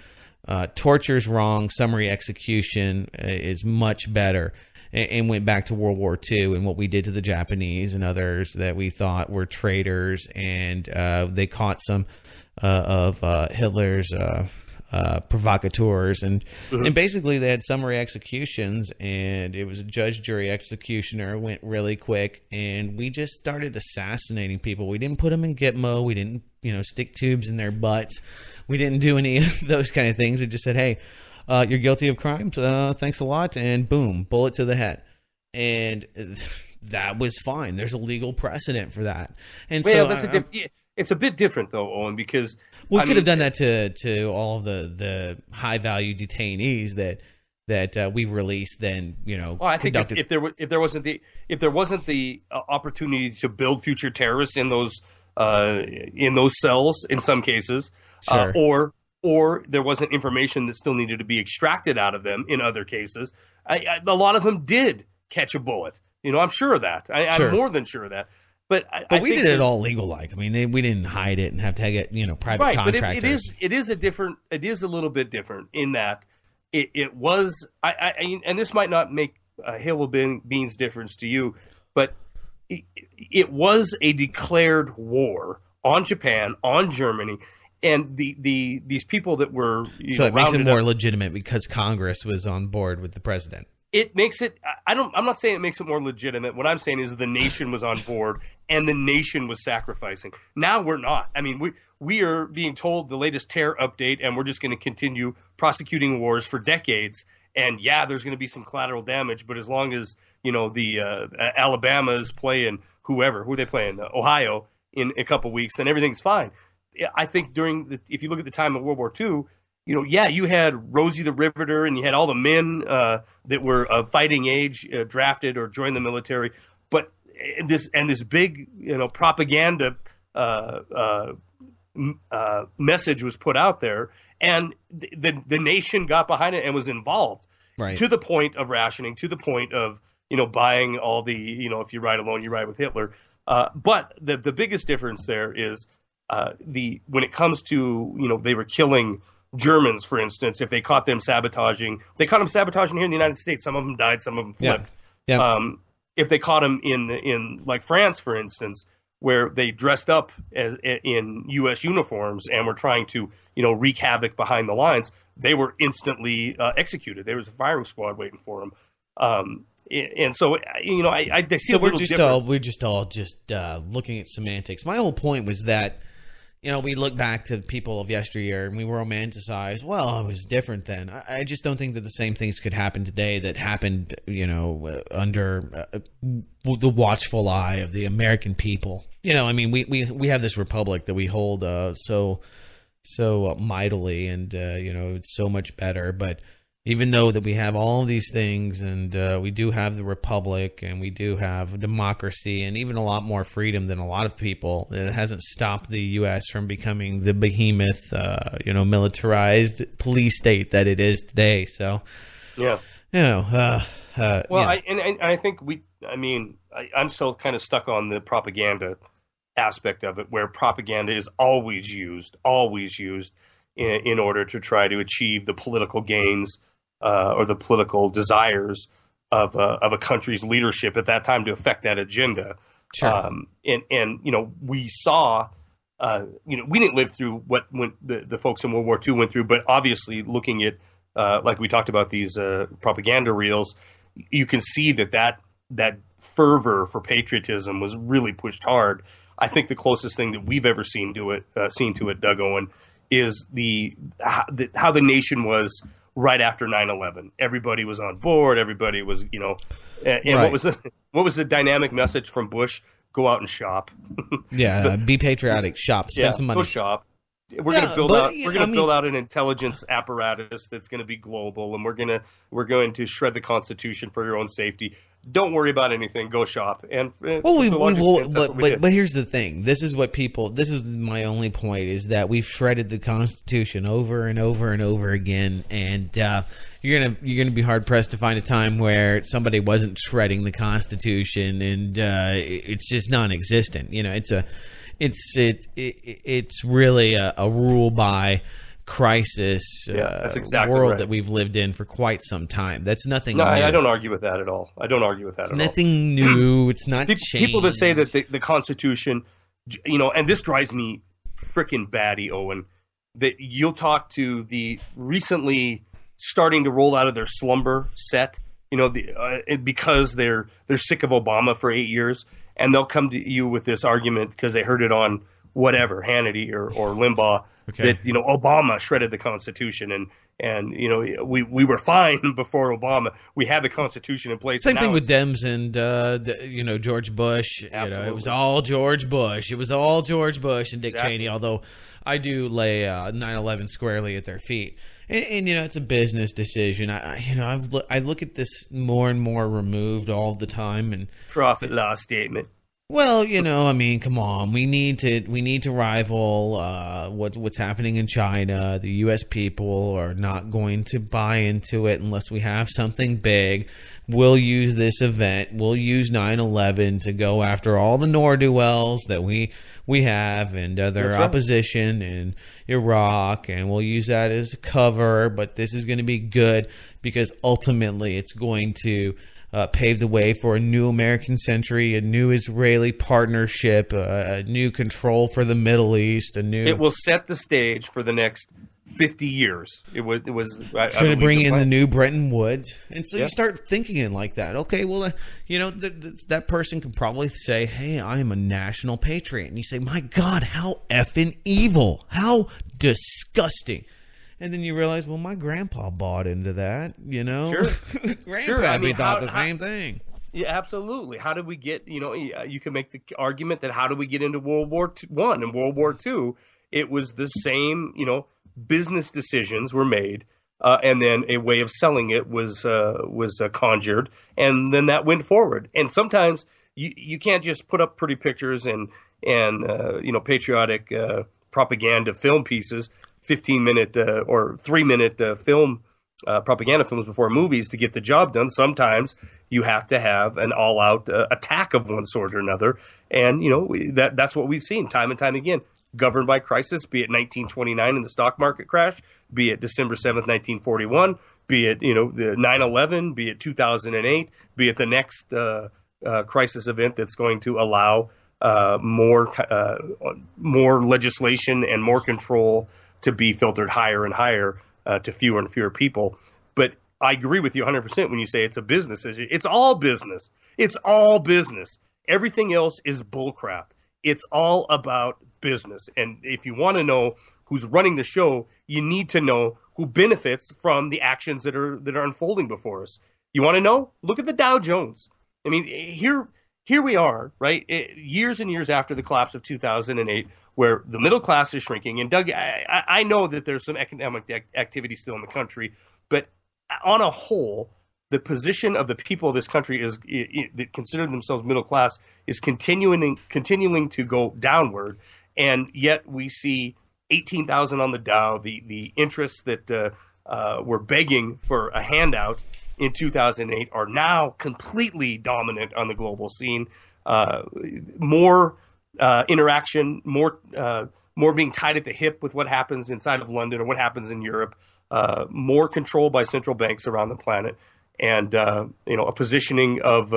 torture's wrong, summary execution is much better, and went back to World War II and what we did to the Japanese and others that we thought were traitors, and they caught some of Hitler's provocateurs, and basically they had summary executions, and it was a judge, jury, executioner. Went really quick, and we just started assassinating people. We didn't put them in Gitmo. We didn't stick tubes in their butts. We didn't do any of those kind of things. It just said, hey, you're guilty of crimes, thanks a lot, and boom, bullet to the head. And that was fine. There's a legal precedent for that. And it's a bit different, though, Owen, because we could have done that to all of the high value detainees that we released. Then Well, I think if there wasn't the opportunity to build future terrorists in those cells in some cases, sure. Or there wasn't information that still needed to be extracted out of them in other cases, a lot of them did catch a bullet. I'm sure of that. Sure. I'm more than sure of that. But we did it all legal like. I mean, we didn't hide it and have to get private contractors. But it is a little bit different in that it was. And this might not make a hill of beans difference to you, but it was a declared war on Japan, on Germany, and these people that were so it makes it more legitimate because Congress was on board with the president. It makes it. I'm not saying it makes it more legitimate. What I'm saying is the nation was on board and the nation was sacrificing. Now we're not. I mean, we are being told the latest terror update, and we're just going to continue prosecuting wars for decades. And there's going to be some collateral damage, but as long as the Alabama's playing who are they playing? Ohio in a couple weeks, then everything's fine. I think if you look at the time of World War II. You had Rosie the Riveter, and you had all the men that were of fighting age drafted or joined the military. But this big, propaganda message was put out there, and the nation got behind it and was involved, right, to the point of rationing, to the point of buying all the if you ride alone, you ride with Hitler. But the biggest difference there is when it comes to they were killing Germans, for instance, if they caught them sabotaging here in the United States. Some of them died, some of them flipped. Yeah. If they caught them in like France, for instance, where they dressed up in U.S. uniforms and were trying to wreak havoc behind the lines, they were instantly executed. There was a firing squad waiting for them. And so I see we're just all looking at semantics. My whole point was that. We look back to people of yesteryear and we romanticize, well, it was different then. I just don't think that the same things could happen today that happened, under the watchful eye of the American people. We have this republic that we hold so mightily, and, it's so much better. But Even though that we have all these things, and we do have the republic, and we do have democracy, and even a lot more freedom than a lot of people, it hasn't stopped the U.S. from becoming the behemoth, militarized police state that it is today. So, yeah, I think I'm still kind of stuck on the propaganda aspect of it, where propaganda is always used in order to try to achieve the political gains or the political desires of a country's leadership at that time to affect that agenda. Sure. We saw, we didn't live through what the folks in World War II went through, but obviously looking at, like we talked about these propaganda reels, you can see that fervor for patriotism was really pushed hard. I think the closest thing that we've ever seen to it, Doug Owen, is how the nation was right after 9/11. Everybody was on board. Everybody was, and right. what was the dynamic message from Bush? Go out and shop. Yeah, be patriotic. Shop. Spend some money. Go shop. We're going to build out an intelligence apparatus that's going to be global, and we're going to shred the Constitution for your own safety. Don't worry about anything. Go shop. And but here's the thing. This is my only point, is that we've shredded the Constitution over and over and over again, and you're gonna be hard pressed to find a time where somebody wasn't shredding the Constitution, and it's just non-existent. It's really a rule by crisis that's exactly world right. that we've lived in for quite some time. That's nothing new. I don't argue with that at all. It's nothing new. It's not changed. People that say that the Constitution, and this drives me freaking batty, Owen, that you'll talk to the recently starting to roll out of their slumber set, because they're sick of Obama for 8 years, and they'll come to you with this argument because they heard it on whatever, Hannity or Limbaugh, that Obama shredded the Constitution, and we were fine before Obama. We had the Constitution in place. Same thing with Dems and George Bush. Absolutely. It was all George Bush. It was all George Bush and Dick Cheney. Although I do lay 9/11 squarely at their feet. And it's a business decision. I look at this more and more removed all the time. And profit loss statement. Well, come on. We need to rival what's happening in China. The U.S. people are not going to buy into it unless we have something big. We'll use this event. We'll use 9/11 to go after all the ne'er-do-wells that we have and their opposition in Iraq, and we'll use that as a cover. But this is going to be good because ultimately it's going to pave the way for a new American century, a new Israeli partnership, a new control for the Middle East. It will set the stage for the next 50 years. It's going to bring in the new Bretton Woods, and so you start thinking it like that. Okay, well, that person can probably say, "Hey, I am a national patriot," and you say, "My God, how effing evil! How disgusting!" And then you realize, well, my grandpa bought into that, Sure. Grandpa thought the same thing. Yeah, absolutely. How did we get, you can make the argument that how did we get into World War I and World War II? It was the same, business decisions were made, and then a way of selling it was conjured, and then that went forward. And sometimes you can't just put up pretty pictures and patriotic propaganda film pieces, 15-minute or 3-minute film propaganda films before movies to get the job done. Sometimes you have to have an all-out attack of one sort or another, and that's what we've seen time and time again. Governed by crisis, be it 1929 in the stock market crash, be it December 7th, 1941, be it the 9/11, be it 2008, be it the next crisis event that's going to allow more legislation and more control to be filtered higher and higher to fewer and fewer people. But I agree with you 100% when you say it's a business issue. It's all business. It's all business. Everything else is bullcrap. It's all about business. And if you want to know who's running the show, you need to know who benefits from the actions that are unfolding before us. You want to know? Look at the Dow Jones. I mean, here we are, right? Years and years after the collapse of 2008, where the middle class is shrinking. And Doug, I know that there's some economic activity still in the country, but on a whole, the position of the people of this country is that consider themselves middle class is continuing to go downward, and yet we see 18,000 on the Dow. The interests that were begging for a handout in 2008 are now completely dominant on the global scene. More interaction, more being tied at the hip with what happens inside of London or what happens in Europe. More control by central banks around the planet, and a positioning of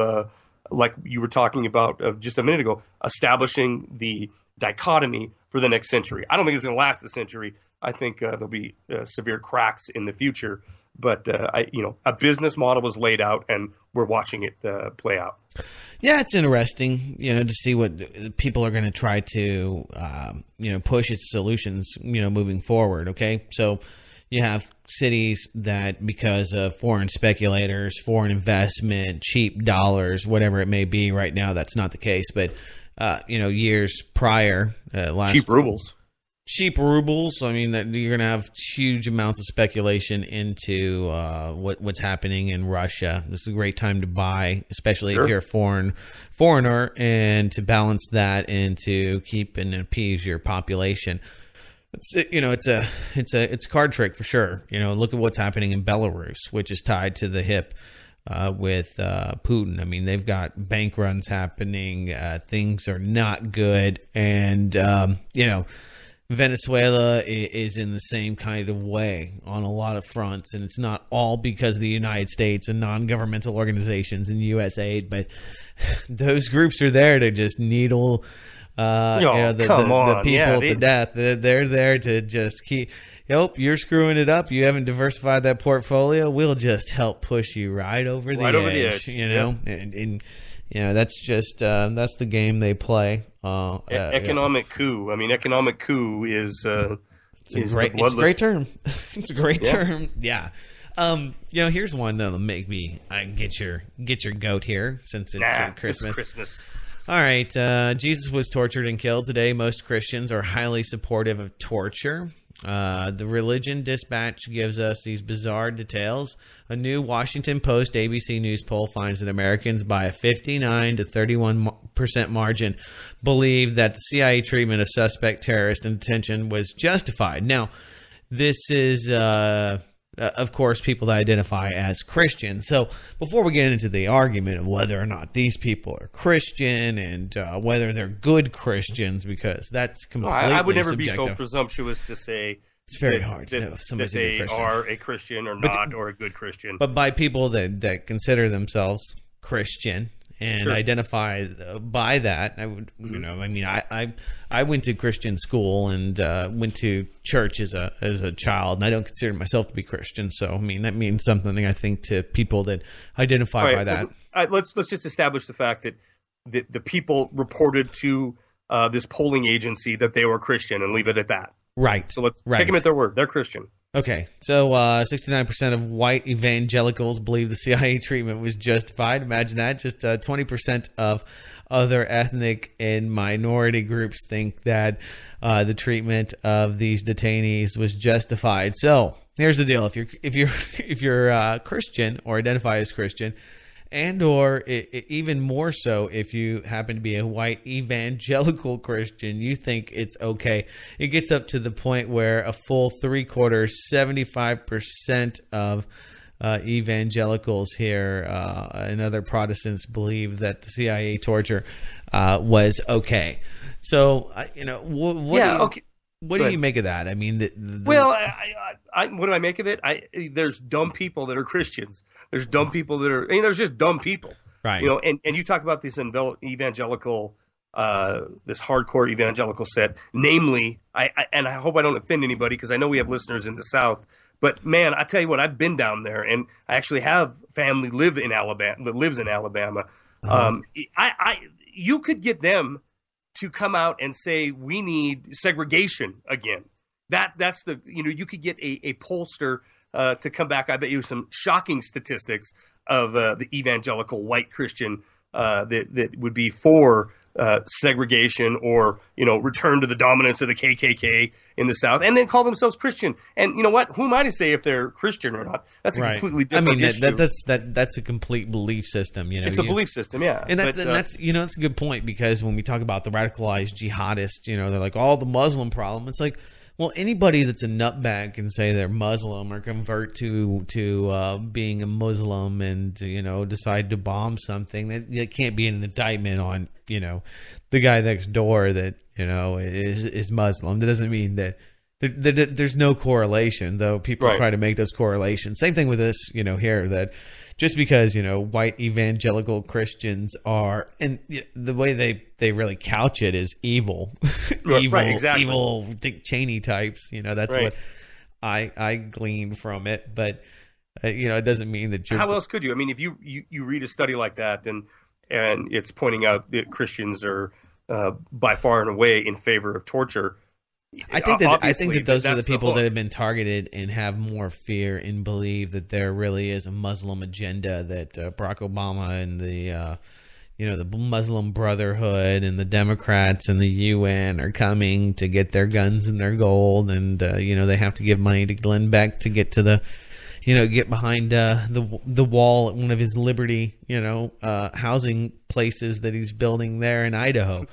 like you were talking about just a minute ago, establishing the dichotomy for the next century. I don't think it's going to last the century. I think there'll be severe cracks in the future. But a business model was laid out, and we're watching it play out. Yeah, it's interesting, to see what people are going to try to, push its solutions, moving forward. Okay, so you have cities that, because of foreign speculators, foreign investment, cheap dollars, whatever it may be. Right now, that's not the case, but years prior, cheap rubles. Cheap rubles. I mean, that you're going to have huge amounts of speculation into what's happening in Russia. This is a great time to buy, especially if you're a foreigner, and to balance that and to keep and appease your population. It's a card trick for sure. Look at what's happening in Belarus, which is tied to the hip with Putin. I mean, they've got bank runs happening. Things are not good, and Venezuela is in the same kind of way on a lot of fronts, and it's not all because of the United States and non-governmental organizations and U.S. aid, but those groups are there to just needle the people to death. They're there to just keep. Yep, you're screwing it up. You haven't diversified that portfolio. We'll just help push you right over the edge. And that's just that's the game they play. Economic coup. I mean, economic coup is it's a great term. It's a great term. Yeah. Here's one that'll make me get your goat here, since it's Christmas. It's Christmas. All right. Jesus was tortured and killed. Today, most Christians are highly supportive of torture. The Religion Dispatch gives us these bizarre details. A new Washington Post ABC News poll finds that Americans, by a 59 to 31% margin, believe that the CIA treatment of suspect terrorists in detention was justified. Now, this is, of course, people that identify as Christian. So before we get into the argument of whether or not these people are Christian and whether they're good Christians, because that's completely I would never subjective. be so presumptuous to say it's very hard to know if somebody's that they a good Christian. are a Christian or not, or a good Christian. But by people that consider themselves Christian and identify by that, I would, I went to Christian school and went to church as a child, and I don't consider myself to be Christian. So, I mean, that means something, I think, to people that identify by that. Let's just establish the fact that the people reported to this polling agency that they were Christian, and leave it at that. Right. So let's take them at their word. They're Christian. Okay. So 69% of white evangelicals believe the CIA treatment was justified. Imagine that. Just 20% of other ethnic and minority groups think that the treatment of these detainees was justified. So here's the deal: if you're Christian or identify as Christian, and or even more so, if you happen to be a white evangelical Christian, you think it's okay. It gets up to the point where a full 75% of evangelicals here and other Protestants believe that the CIA torture was okay. So, what do you make of that? I mean, what do I make of it? There's dumb people that are Christians. There's dumb people that are. There's just dumb people, right? And you talk about this evangelical, this hardcore evangelical set. Namely, I hope I don't offend anybody, because I know we have listeners in the South. But man, I tell you what, I've been down there, and I actually have family lives in Alabama. You could get them to come out and say we need segregation again. That's the you could get a pollster to come back. I bet you some shocking statistics of the evangelical white Christian that would be for segregation or, return to the dominance of the KKK in the South, and then call themselves Christian. And you know what? Who am I to say if they're Christian or not? That's a completely different issue. That's a complete belief system. It's a belief system, yeah. And that's that's a good point, because when we talk about the radicalized jihadists, they're like, all the Muslim problem. It's like, well, anybody that's a nutbag can say they're Muslim or convert to being a Muslim and decide to bomb something. That can't be an indictment on the guy next door that is Muslim. That doesn't mean that there's no correlation, though people try to make those correlations. Same thing with this, here, that just because white evangelical Christians are, and the way they really couch it is evil, evil Dick Cheney types. That's what I glean from it. But it doesn't mean that you're. How else could you? I mean, if you read a study like that, and it's pointing out that Christians are by far and away in favor of torture. I think that those are the people that have been targeted and have more fear and believe that there really is a Muslim agenda, that Barack Obama and the Muslim Brotherhood and the Democrats and the UN are coming to get their guns and their gold, and they have to give money to Glenn Beck to get to the get behind the wall at one of his Liberty housing places that he's building there in Idaho.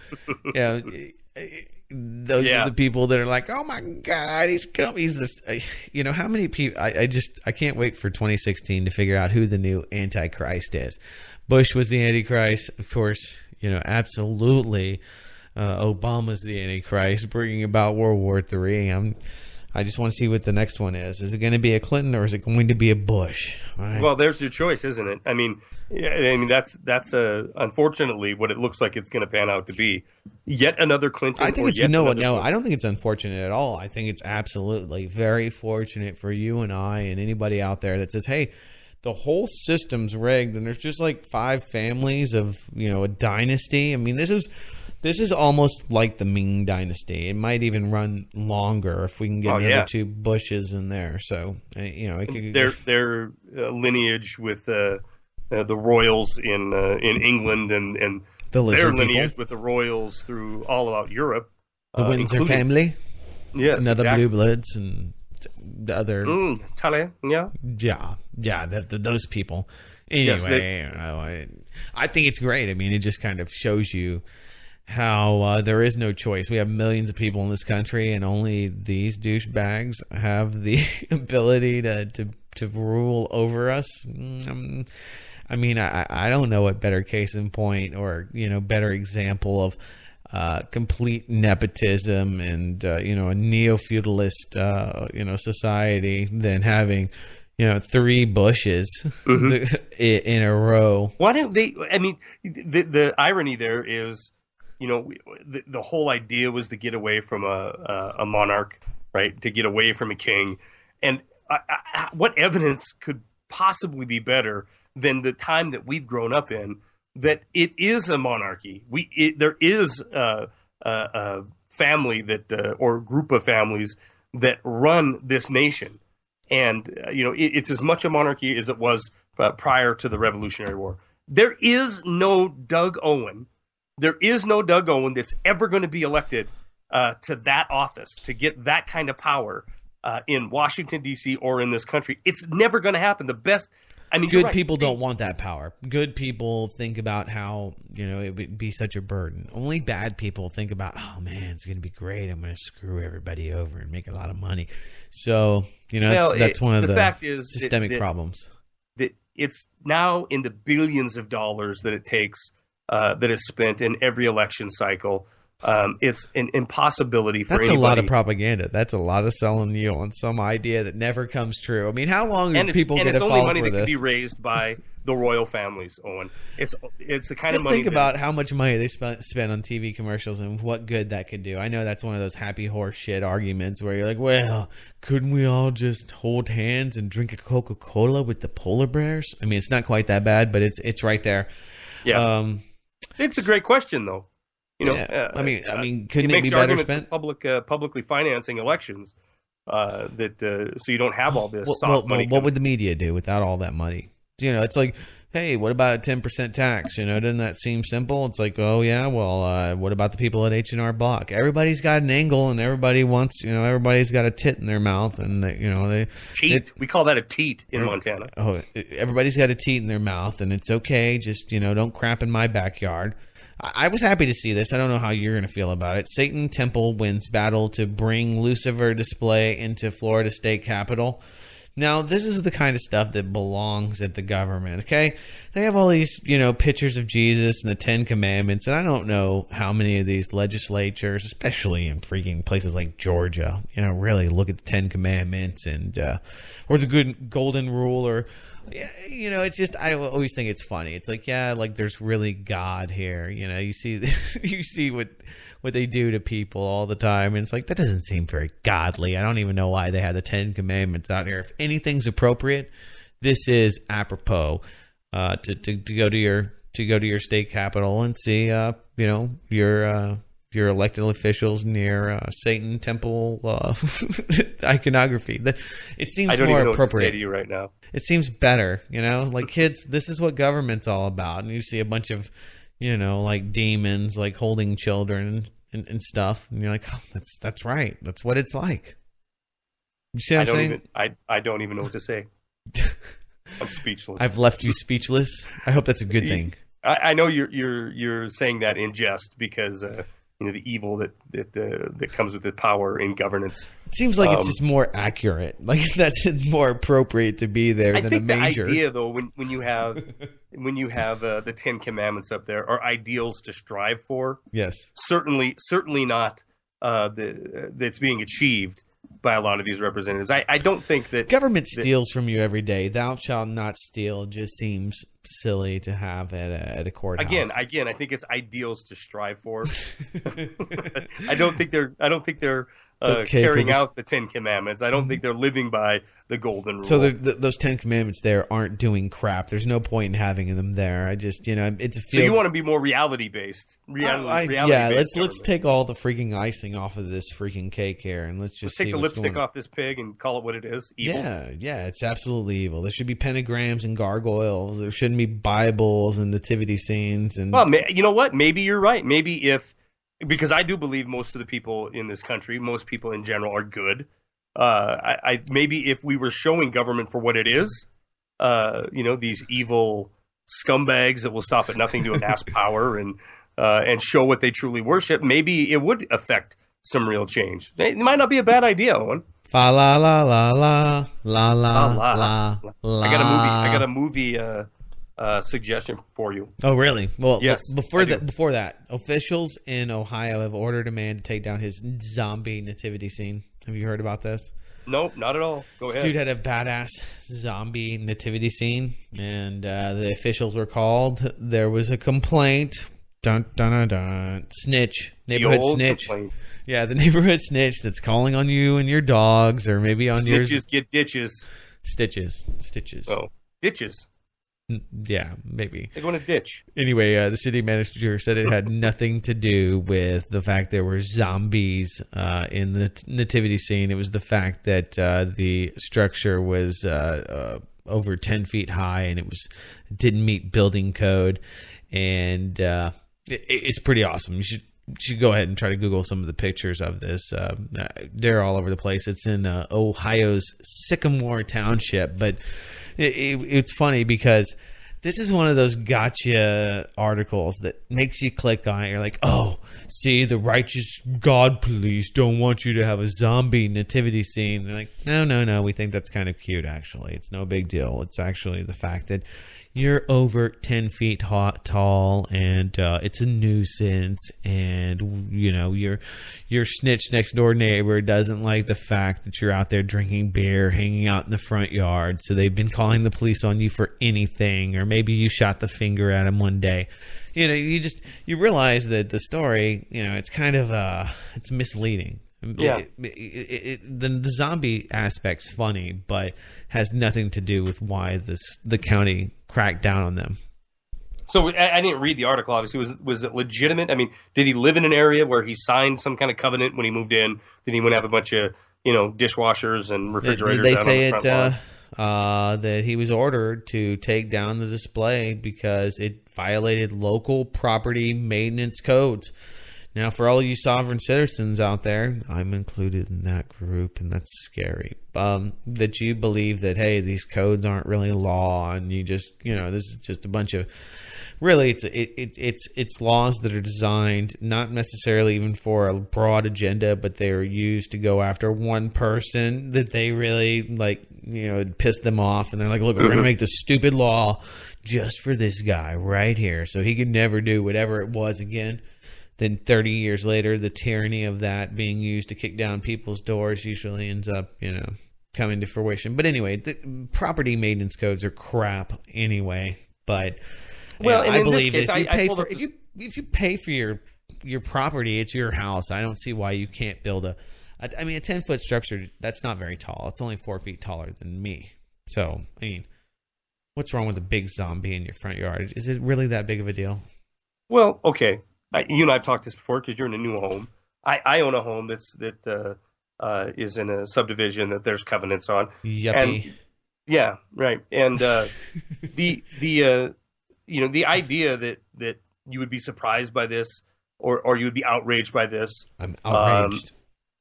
Those are the people that are like, oh my God, he's come. He's this. How many people? I can't wait for 2016 to figure out who the new Antichrist is. Bush was the Antichrist, of course. Absolutely. Obama's the Antichrist, bringing about World War III. I just want to see what the next one is. Is it going to be a Clinton or is it going to be a Bush? Well, there's your choice, isn't it? I mean, that's unfortunately what it looks like it's going to pan out to be. Yet another Clinton. I think it's no. I don't think it's unfortunate at all. I think it's absolutely very fortunate for you and I and anybody out there that says, "Hey, the whole system's rigged," and there's just like 5 families of a dynasty. I mean, this is almost like the Ming Dynasty. It might even run longer if we can get another 2 Bushes in there. So, their lineage with the royals in England and their lineage with the royals through all about Europe. The Windsor family. Yes, another Blue Bloods and the other. Tully, those people. Anyway, I think it's great. I mean, it just kind of shows you how there is no choice. We have millions of people in this country, and only these douchebags have the ability to rule over us. I mean, I don't know what better case in point or better example of complete nepotism and a neo-feudalist society than having 3 Bushes in a row. Why don't they? I mean, the irony there is, the whole idea was to get away from a monarch, right? To get away from a king. And what evidence could possibly be better than the time that we've grown up in, that it is a monarchy? There is a family that, or group of families that run this nation. And, it's as much a monarchy as it was prior to the Revolutionary War. There is no Doug Owen. There is no Doug Owen that's ever going to be elected to that office, to get that kind of power in Washington, D.C. or in this country. It's never going to happen. Good people don't want that power. Good people think about how, it would be such a burden. Only bad people think about, oh, man, it's going to be great. I'm going to screw everybody over and make a lot of money. So, that's one of the fact is systemic problems. That it's now in the billions of dollars that it takes that is spent in every election cycle. It's an impossibility for anybody. That's a lot of propaganda. That's a lot of selling you on some idea that never comes true. I mean, how long are people going to fall for this? And it's only money that can be raised by the royal families, Owen. It's the kind of money. Just think about how much money they spend on TV commercials and what good that could do. I know that's one of those happy horse shit arguments where you're like, well, couldn't we all just hold hands and drink a Coca-Cola with the polar bears? I mean, it's not quite that bad, but it's right there. Yeah. It's a great question, though. I mean, couldn't it be better spent? Publicly financing elections, so you don't have all this soft money. What would the media do without all that money? It's like hey, what about a 10% tax? Doesn't that seem simple? It's like, oh yeah, well, what about the people at H&R Block? Everybody's got an angle, and everybody wants, everybody's got a tit in their mouth, and teat. We call that a teat in Montana. Oh, everybody's got a teat in their mouth, and it's okay. Just don't crap in my backyard. I was happy to see this. I don't know how you're going to feel about it. Satan Temple wins battle to bring Lucifer display into Florida State Capitol. Now, this is the kind of stuff that belongs at the government, okay? They have all these, pictures of Jesus and the Ten Commandments, and I don't know how many of these legislatures, especially in freaking places like Georgia, really look at the Ten Commandments and or the good golden rule, or it's just, I always think it's funny. It's like, there's really God here. You see what they do to people all the time, and it's like, that doesn't seem very godly. I don't even know why they have the Ten Commandments out here. If anything's appropriate, this is apropos to go to your state capital and see your elected officials near Satan Temple iconography. It seems more appropriate. I don't even know what to say to you right now. It seems better, like kids. This is what government's all about, and you see a bunch of like demons, like holding children and stuff. And you're like, oh, that's right. That's what it's like. You see what I'm saying? I don't even know what to say. I'm speechless. I've left you speechless. I hope that's a good thing. I know you're saying that in jest because the evil that comes with the power in governance. It seems like it's just more accurate. Like that's more appropriate to be there than a major. The idea, though, when you have the Ten Commandments up there, are ideals to strive for. Yes, certainly not that's being achieved by a lot of these representatives. I don't think that government steals from you every day. Thou shalt not steal just seems silly to have at a courthouse. Again, I think it's ideals to strive for. I don't think they're carrying out the Ten Commandments. I don't think they're living by the golden rule. So those Ten Commandments there aren't doing crap. There's no point in having them there. I just, it's a So you want to be more reality based. Let's take all the freaking icing off of this freaking cake here, and let's take the lipstick off this pig and call it what it is. Evil. Yeah, it's absolutely evil. There should be pentagrams and gargoyles. There shouldn't be Bibles and nativity scenes. And well, you know what? Maybe you're right. Maybe because I do believe most of the people in this country, most people in general, are good. Maybe if we were showing government for what it is, these evil scumbags that will stop at nothing to amass power and show what they truly worship, maybe it would affect some real change. It might not be a bad idea, Owen. Fa la la la la la la la. I got a movie suggestion for you. Oh, really? Well, yes. Before that, officials in Ohio have ordered a man to take down his zombie nativity scene. Have you heard about this? Nope, not at all. Go ahead. This dude had a badass zombie nativity scene, and the officials were called. There was a complaint. Dun dun dun dun. Snitch. Neighborhood snitch. Complaint. Yeah, the neighborhood snitch that's calling on you and your dogs, or maybe on yours. Snitches get ditches. Stitches. Oh, ditches. Yeah, maybe. They go in a ditch. Anyway, the city manager said it had nothing to do with the fact there were zombies in the nativity scene. It was the fact that the structure was over 10 feet high and it didn't meet building code. And it's pretty awesome. You should go ahead and try to Google some of the pictures of this. They're all over the place. It's in Ohio's Sycamore Township, but it's funny because this is one of those gotcha articles that makes you click on it. You're like, oh, see, the righteous God police don't want you to have a zombie nativity scene. They're like, no, we think that's kind of cute, actually. It's no big deal. It's actually the fact that you're over 10 feet tall, and it's a nuisance, and your snitch next door neighbor doesn't like the fact that you're out there drinking beer, hanging out in the front yard, so they've been calling the police on you for anything, or maybe you shot the finger at him one day. You realize that the story, it's kind of it's misleading. Yeah. The zombie aspect's funny, but has nothing to do with why the county cracked down on them. So I didn't read the article. Obviously, was it legitimate? I mean, did he live in an area where he signed some kind of covenant when he moved in? Did he want to have a bunch of dishwashers and refrigerators? Did they say it? that he was ordered to take down the display because it violated local property maintenance codes. Now, for all you sovereign citizens out there, I'm included in that group, and that's scary, that you believe that, hey, these codes aren't really law, and you just, this is just a bunch of, really, it's laws that are designed not necessarily even for a broad agenda, but they are used to go after one person that they really, piss them off, and they're like, look, we're going to make this stupid law just for this guy right here, so he can never do whatever it was again. Then 30 years later, the tyranny of that being used to kick down people's doors usually ends up, coming to fruition. But anyway, the property maintenance codes are crap anyway. But I believe that if you pay for your property, it's your house. I don't see why you can't build a 10-foot structure. That's not very tall. It's only 4 feet taller than me. So, what's wrong with a big zombie in your front yard? Is it really that big of a deal? Well, okay. You and I have talked this before because you're in a new home. I own a home that is in a subdivision that there's covenants on. Yuppie. And, yeah, right. And the idea that you would be surprised by this or you would be outraged by this. I'm outraged.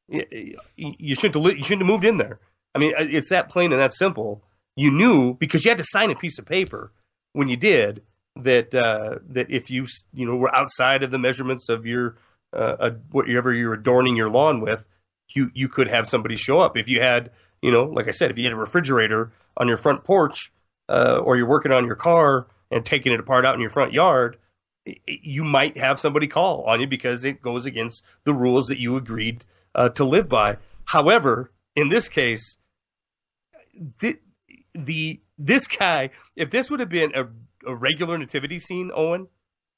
You shouldn't have moved in there. It's that plain and that simple. You knew because you had to sign a piece of paper when you did. That if you were outside of the measurements of your whatever you're adorning your lawn with, you could have somebody show up. If you had, like I said, if you had a refrigerator on your front porch, or you're working on your car and taking it apart out in your front yard, you might have somebody call on you because it goes against the rules that you agreed to live by. However, in this case, this guy, if this would have been a regular nativity scene, Owen,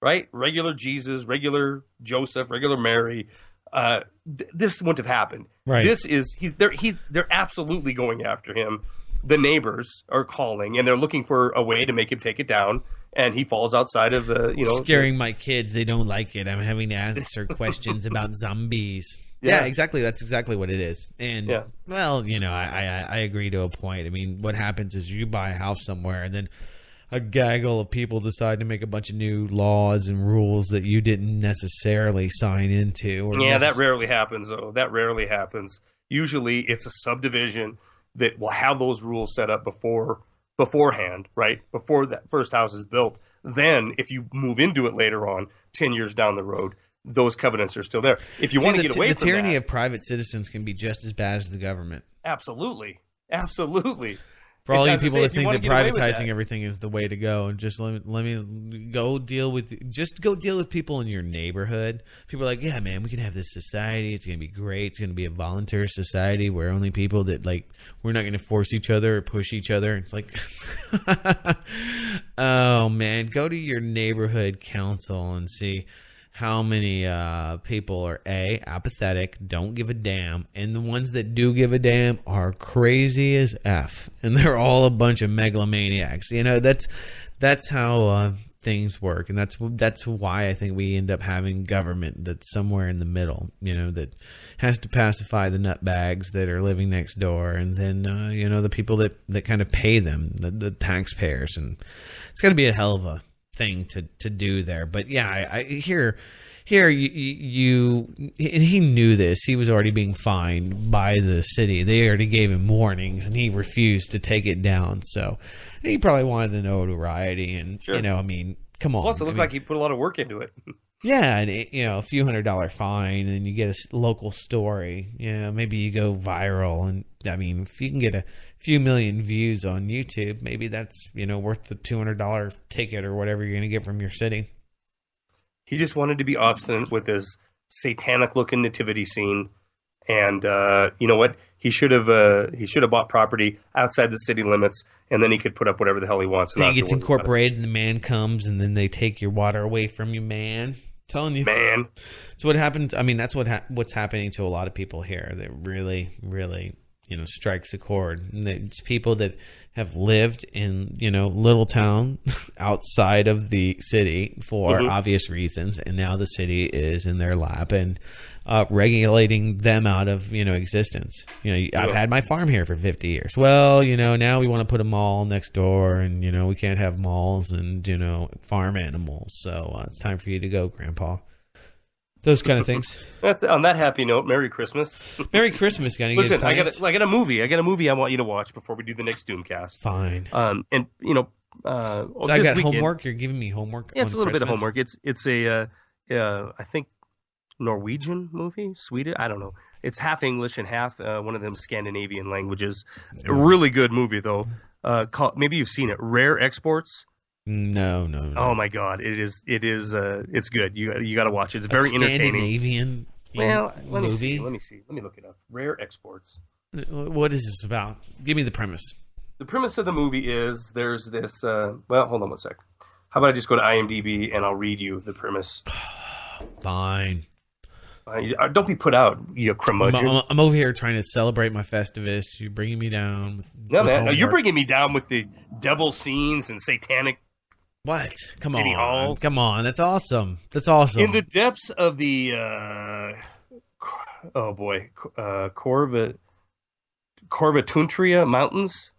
right? Regular Jesus, regular Joseph, regular Mary. This wouldn't have happened. Right. They're absolutely going after him. The neighbors are calling and they're looking for a way to make him take it down. And he falls outside of scaring my kids. They don't like it. I'm having to answer questions about zombies. Yeah, exactly. That's exactly what it is. And well, I agree to a point. What happens is you buy a house somewhere and then a gaggle of people decide to make a bunch of new laws and rules that you didn't necessarily sign into. That rarely happens, though. That rarely happens. Usually it's a subdivision that will have those rules set up beforehand, right? Before that first house is built. Then if you move into it later on, 10 years down the road, those covenants are still there. If you want to get away from the tyranny of private citizens can be just as bad as the government. Absolutely. For all you people that think that privatizing everything is the way to go, and just let me go deal with people in your neighborhood. People are like, yeah, man, we can have this society. It's going to be great. It's going to be a voluntary society where only people that we're not going to force each other or push each other. It's like, oh man, go to your neighborhood council and see how many people are apathetic, don't give a damn, and the ones that do give a damn are crazy as F, and they're all a bunch of megalomaniacs. That's how things work, and that's why I think we end up having government that's somewhere in the middle, that has to pacify the nutbags that are living next door, and then the people that kind of pay them, the taxpayers, and it's got to be a hell of a thing to do there. But yeah, I here you and he knew this. He was already being fined by the city. They already gave him warnings and he refused to take it down. So he probably wanted the notoriety and sure. Come on. Plus it looked like he put a lot of work into it. Yeah, and a few $100 fine, and you get a local story. Maybe you go viral, and if you can get a few million views on YouTube, maybe that's worth the $200 ticket or whatever you're going to get from your city. He just wanted to be obstinate with his satanic-looking nativity scene, and you know what? He should have bought property outside the city limits, and then he could put up whatever the hell he wants. Then it gets incorporated, and the man comes, and then they take your water away from you, man. Telling you, man. It's what happened. That's what's happening to a lot of people here. That really, really, strikes a chord. And it's people that have lived in, little town outside of the city for obvious reasons, and now the city is in their lap. And regulating them out of, existence. I've had my farm here for 50 years. Well, now we want to put a mall next door, and, we can't have malls and, farm animals. So it's time for you to go, Grandpa. Those kind of things. That's on that happy note. Merry Christmas. Merry Christmas, guys. Listen, I got a movie. I want you to watch before we do the next Doomcast. Fine. So I got homework. You're giving me homework. Yeah, it's a little bit of homework. It's a I think Norwegian movie, Swedish. I don't know. It's half English and half one of them Scandinavian languages. A really good movie though. Maybe you've seen it. Rare Exports. No. Oh my God, it is. It's good. You got to watch it. It's very entertaining. Scandinavian. Let movie? me see. Let me look it up. Rare Exports. What is this about? Give me the premise. The premise of the movie is there's this. Well, hold on one sec. How about I just go to IMDb and I'll read you the premise. Fine. Don't be put out, you curmudgeon. I'm over here trying to celebrate my Festivus. You're bringing me down. No, man. No, you're bringing me down with the devil scenes and satanic. What? Come City on. halls. Come on. That's awesome. That's awesome. In the depths of the, Corvatuntria Mountains,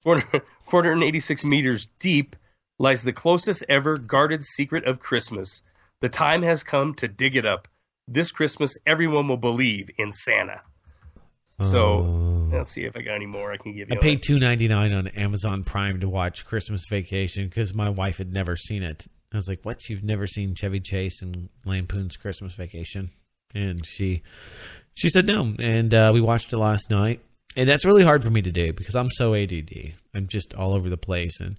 486 meters deep, lies the closest ever guarded secret of Christmas. The time has come to dig it up. This Christmas, everyone will believe in Santa. So, let's see if I got any more I can give you. I paid $2.99 on Amazon Prime to watch Christmas Vacation because my wife had never seen it. I was like, "What? You've never seen Chevy Chase and Lampoon's Christmas Vacation?" And she said no. And we watched it last night. And that's really hard for me to do because I'm so ADD. I'm just all over the place, and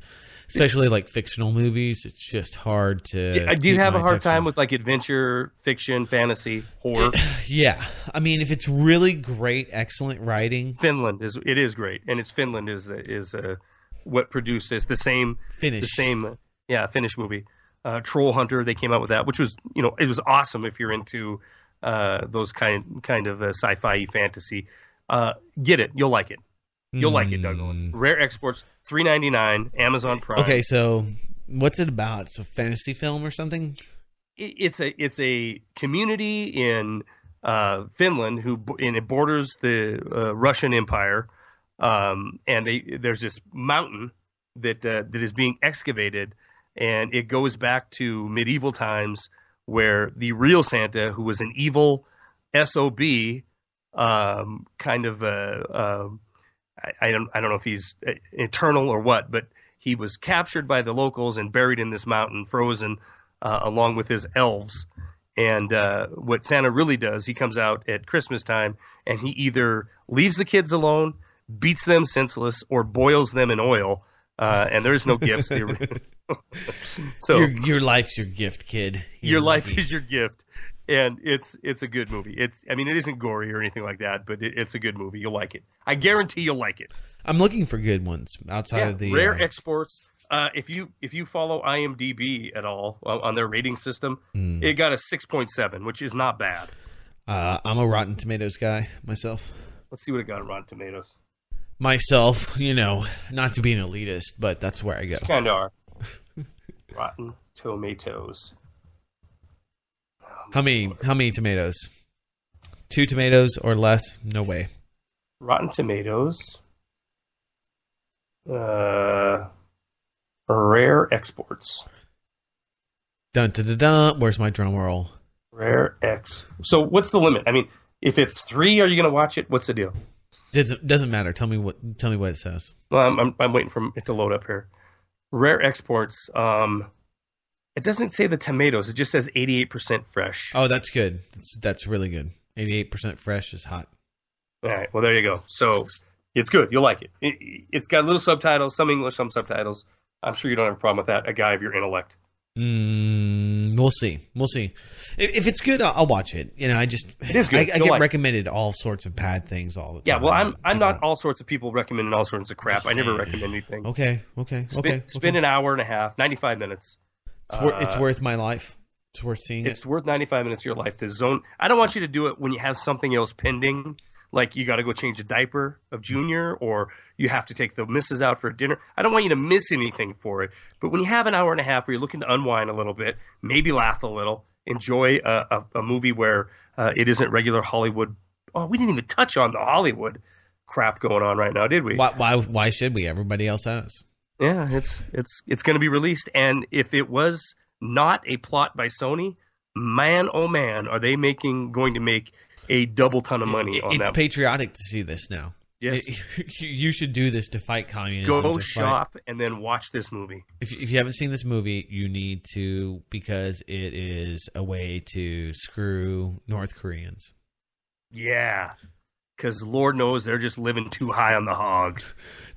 especially like fictional movies, it's just hard to. Do you have a hard time with like adventure, fiction, fantasy, horror? Yeah, I mean, if it's really great, excellent writing, Finland is great, and Finland is what produces the same Finnish movie, Troll Hunter. They came out with that, which was it was awesome if you're into those kind of sci-fi fantasy. Get it, you'll like it. You'll like it, Doug. Rare Exports, $3.99, Amazon Prime. Okay, so what's it about? It's a fantasy film or something? It's a community in Finland and it borders the Russian Empire, and there's this mountain that is being excavated, and it goes back to medieval times where the real Santa, who was an evil SOB, I don't know if he's eternal or what, but he was captured by the locals and buried in this mountain, frozen, along with his elves. And what Santa really does, he comes out at Christmas time and he either leaves the kids alone, beats them senseless, or boils them in oil. And there's no gifts. So your life's your gift, kid. Your life is your gift. And it's a good movie. It isn't gory or anything like that, but it's a good movie. You'll like it. I guarantee you'll like it. I'm looking for good ones outside of the Rare Exports. If you follow IMDb at all on their rating system, it got a 6.7, which is not bad. I'm a Rotten Tomatoes guy myself. Let's see what it got on Rotten Tomatoes. Myself, not to be an elitist, but that's where I go. Kind of are. Rotten Tomatoes. How many tomatoes? 2 tomatoes or less? No way. Rotten Tomatoes. Rare Exports. Dun dun dun dun. Where's my drum roll? Rare X. So what's the limit? I mean, if it's 3, are you going to watch it? What's the deal? Doesn't matter. Tell me what it says. Well, I'm waiting for it to load up here. Rare Exports. It doesn't say the tomatoes. It just says 88% fresh. Oh, that's good. That's really good. 88% fresh is hot. All right. Well, there you go. So it's good. You'll like it. It's got little subtitles, some English, some subtitles. I'm sure you don't have a problem with that. A guy of your intellect. We'll see. If it's good, I'll watch it. It is good. I get recommended all sorts of bad things all the time. Yeah, well, I'm not all sorts of people recommending all sorts of crap. I never recommend anything. Okay. Spend an hour and a half, 95 minutes. It's worth my life. It's worth seeing it. It's worth 95 minutes of your life to zone. I don't want you to do it when you have something else pending, like you got to go change a diaper of Junior, or you have to take the missus out for dinner. I don't want you to miss anything for it. But when you have an hour and a half where you're looking to unwind a little bit, maybe laugh a little, enjoy a movie where It isn't regular Hollywood. Oh, we didn't even touch on the Hollywood crap going on right now, did we? Why should we? Everybody else has. Yeah, it's going to be released, and if it was not a plot by Sony, man, oh man, are they going to make a double ton of money on that? It's patriotic to see this now. Yes. You should do this to fight communism. Go shop and then watch this movie. If you haven't seen this movie, you need to, because it is a way to screw North Koreans. Yeah, because Lord knows they're just living too high on the hog.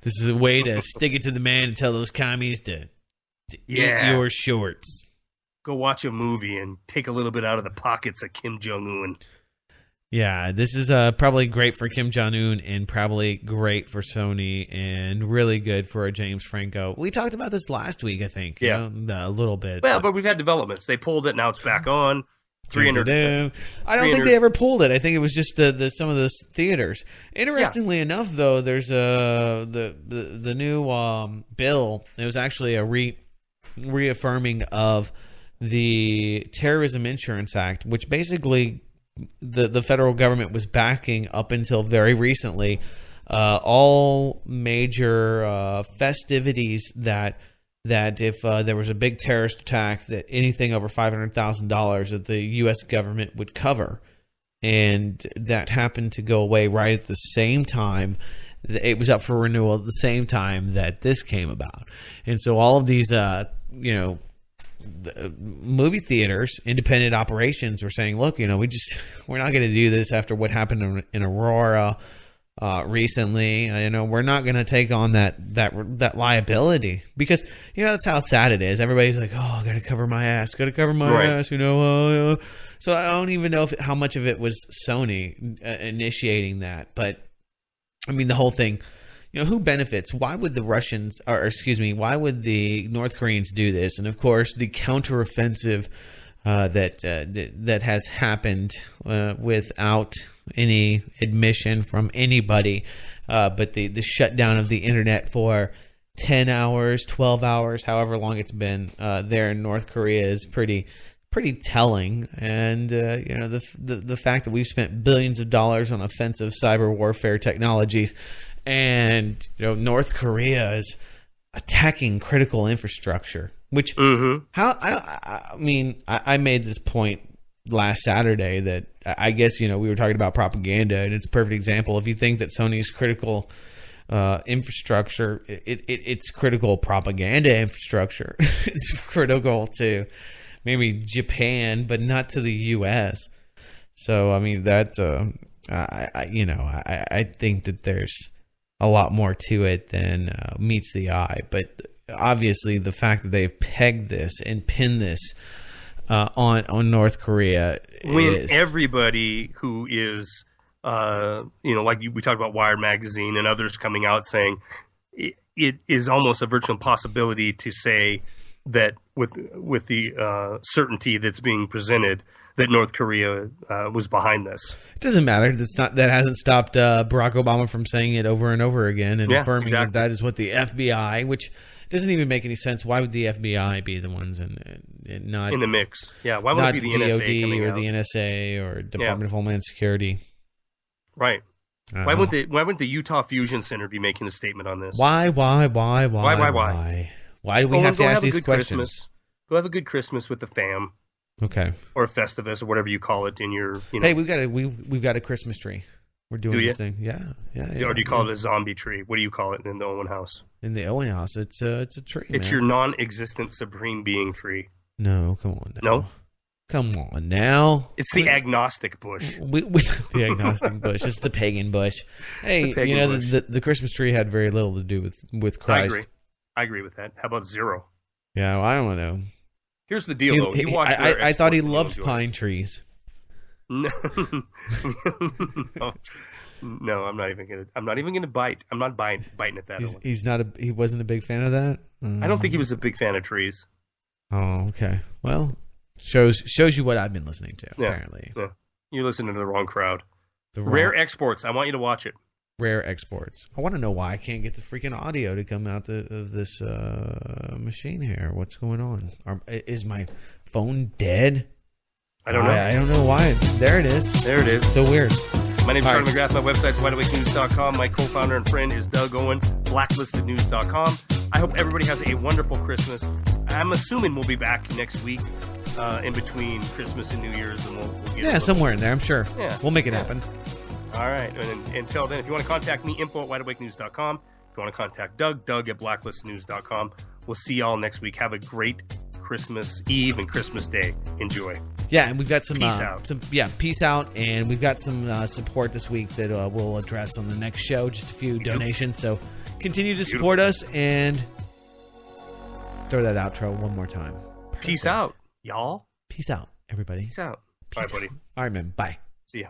This is a way to stick it to the man and tell those commies to eat your shorts. Go watch a movie and take a little bit out of the pockets of Kim Jong-un. Yeah, this is probably great for Kim Jong-un and probably great for Sony and really good for James Franco. We talked about this last week, I think. Yeah. A little bit. Well, but we've had developments. They pulled it, now it's back on. 300. I don't think they ever pulled it. I think it was just some of the theaters. Interestingly enough, though, there's the new bill. It was actually a reaffirming of the Terrorism Insurance Act, which basically the federal government was backing up until very recently all major festivities that if there was a big terrorist attack, that anything over $500,000 that the U.S. government would cover. And that happened to go away right at the same time. It was up for renewal at the same time that this came about. And so all of these, movie theaters, independent operations were saying, look, we're not going to do this after what happened in Aurora recently. We're not going to take on that liability, because that's how sad it is. Everybody's like, oh, I got to cover my ass, ass, so I don't even know how much of it was Sony initiating that. But I mean, the whole thing, who benefits? Why would the Russians, why would the North Koreans do this? And of course, the counteroffensive that has happened without any admission from anybody, but the shutdown of the internet for 10 hours, 12 hours, however long it's been there in North Korea is pretty telling. And the fact that we've spent billions of dollars on offensive cyber warfare technologies, and North Korea is attacking critical infrastructure, which I made this point last Saturday that I guess we were talking about propaganda, and it's a perfect example. If you think that Sony's critical infrastructure, it's critical propaganda infrastructure. It's critical to maybe Japan, but not to the U.S. So I mean that I think that there's a lot more to it than meets the eye. But obviously, the fact that they've pegged this and pinned this on North Korea, when everybody who is, like we talked about Wired magazine and others coming out saying it is almost a virtual impossibility to say that with the certainty that's being presented that North Korea was behind this. It doesn't matter. That hasn't stopped Barack Obama from saying it over and over again and affirming that is what the FBI, which doesn't even make any sense. Why would the FBI be the ones and not in the mix? Yeah, why would it be the NSA or the NSA or Department of Homeland Security? Right. Why wouldn't the Utah Fusion Center be making a statement on this? Why? Why do we have to ask these questions? Go have a good Christmas with the fam. Okay. Or Festivus, or whatever you call it in your. Hey, we've got a Christmas tree. We're doing this thing. Yeah. Or do you call it a zombie tree? What do you call it in the Owen house? In the Owen house, it's a tree. It's your non-existent supreme being tree. No, come on. Now. No. Come on now. It's the agnostic bush. The agnostic bush. It's the pagan bush. Hey, the Christmas tree had very little to do with Christ. I agree with that. How about zero? Yeah, well, I don't know. Here's the deal, though. I thought he loved pine trees. No, I'm not even gonna bite. I'm not biting at that. He wasn't a big fan of that. I don't think he was a big fan of trees. Oh, okay. Well, shows you what I've been listening to. Apparently, You're listening to the wrong crowd. Rare Exports. I want you to watch it. Rare Exports. I want to know why I can't get the freaking audio to come out of this machine here. What's going on? Is my phone dead? I don't know. I don't know why. There it is. There it is. So weird. My name's All Charlie right. McGrath. My website's wideawakenews.com. My co-founder and friend is Doug Owen, blacklistednews.com. I hope everybody has a wonderful Christmas. I'm assuming we'll be back next week in between Christmas and New Year's. And we'll get somewhere in there, I'm sure. Yeah. We'll make it happen. All right. And until then, if you want to contact me, info@wideawakenews.com. If you want to contact Doug, Doug@blacklistednews.com. We'll see y'all next week. Have a great Christmas Eve and Christmas Day. Enjoy. Yeah, and we've got some Peace out. Peace out, and we've got some support this week that we'll address on the next show. Just a few donations, so continue to support us and throw that outro one more time. Peace out, y'all. Peace out, everybody. Peace out. Peace Bye, buddy. All right, man. Bye. See ya.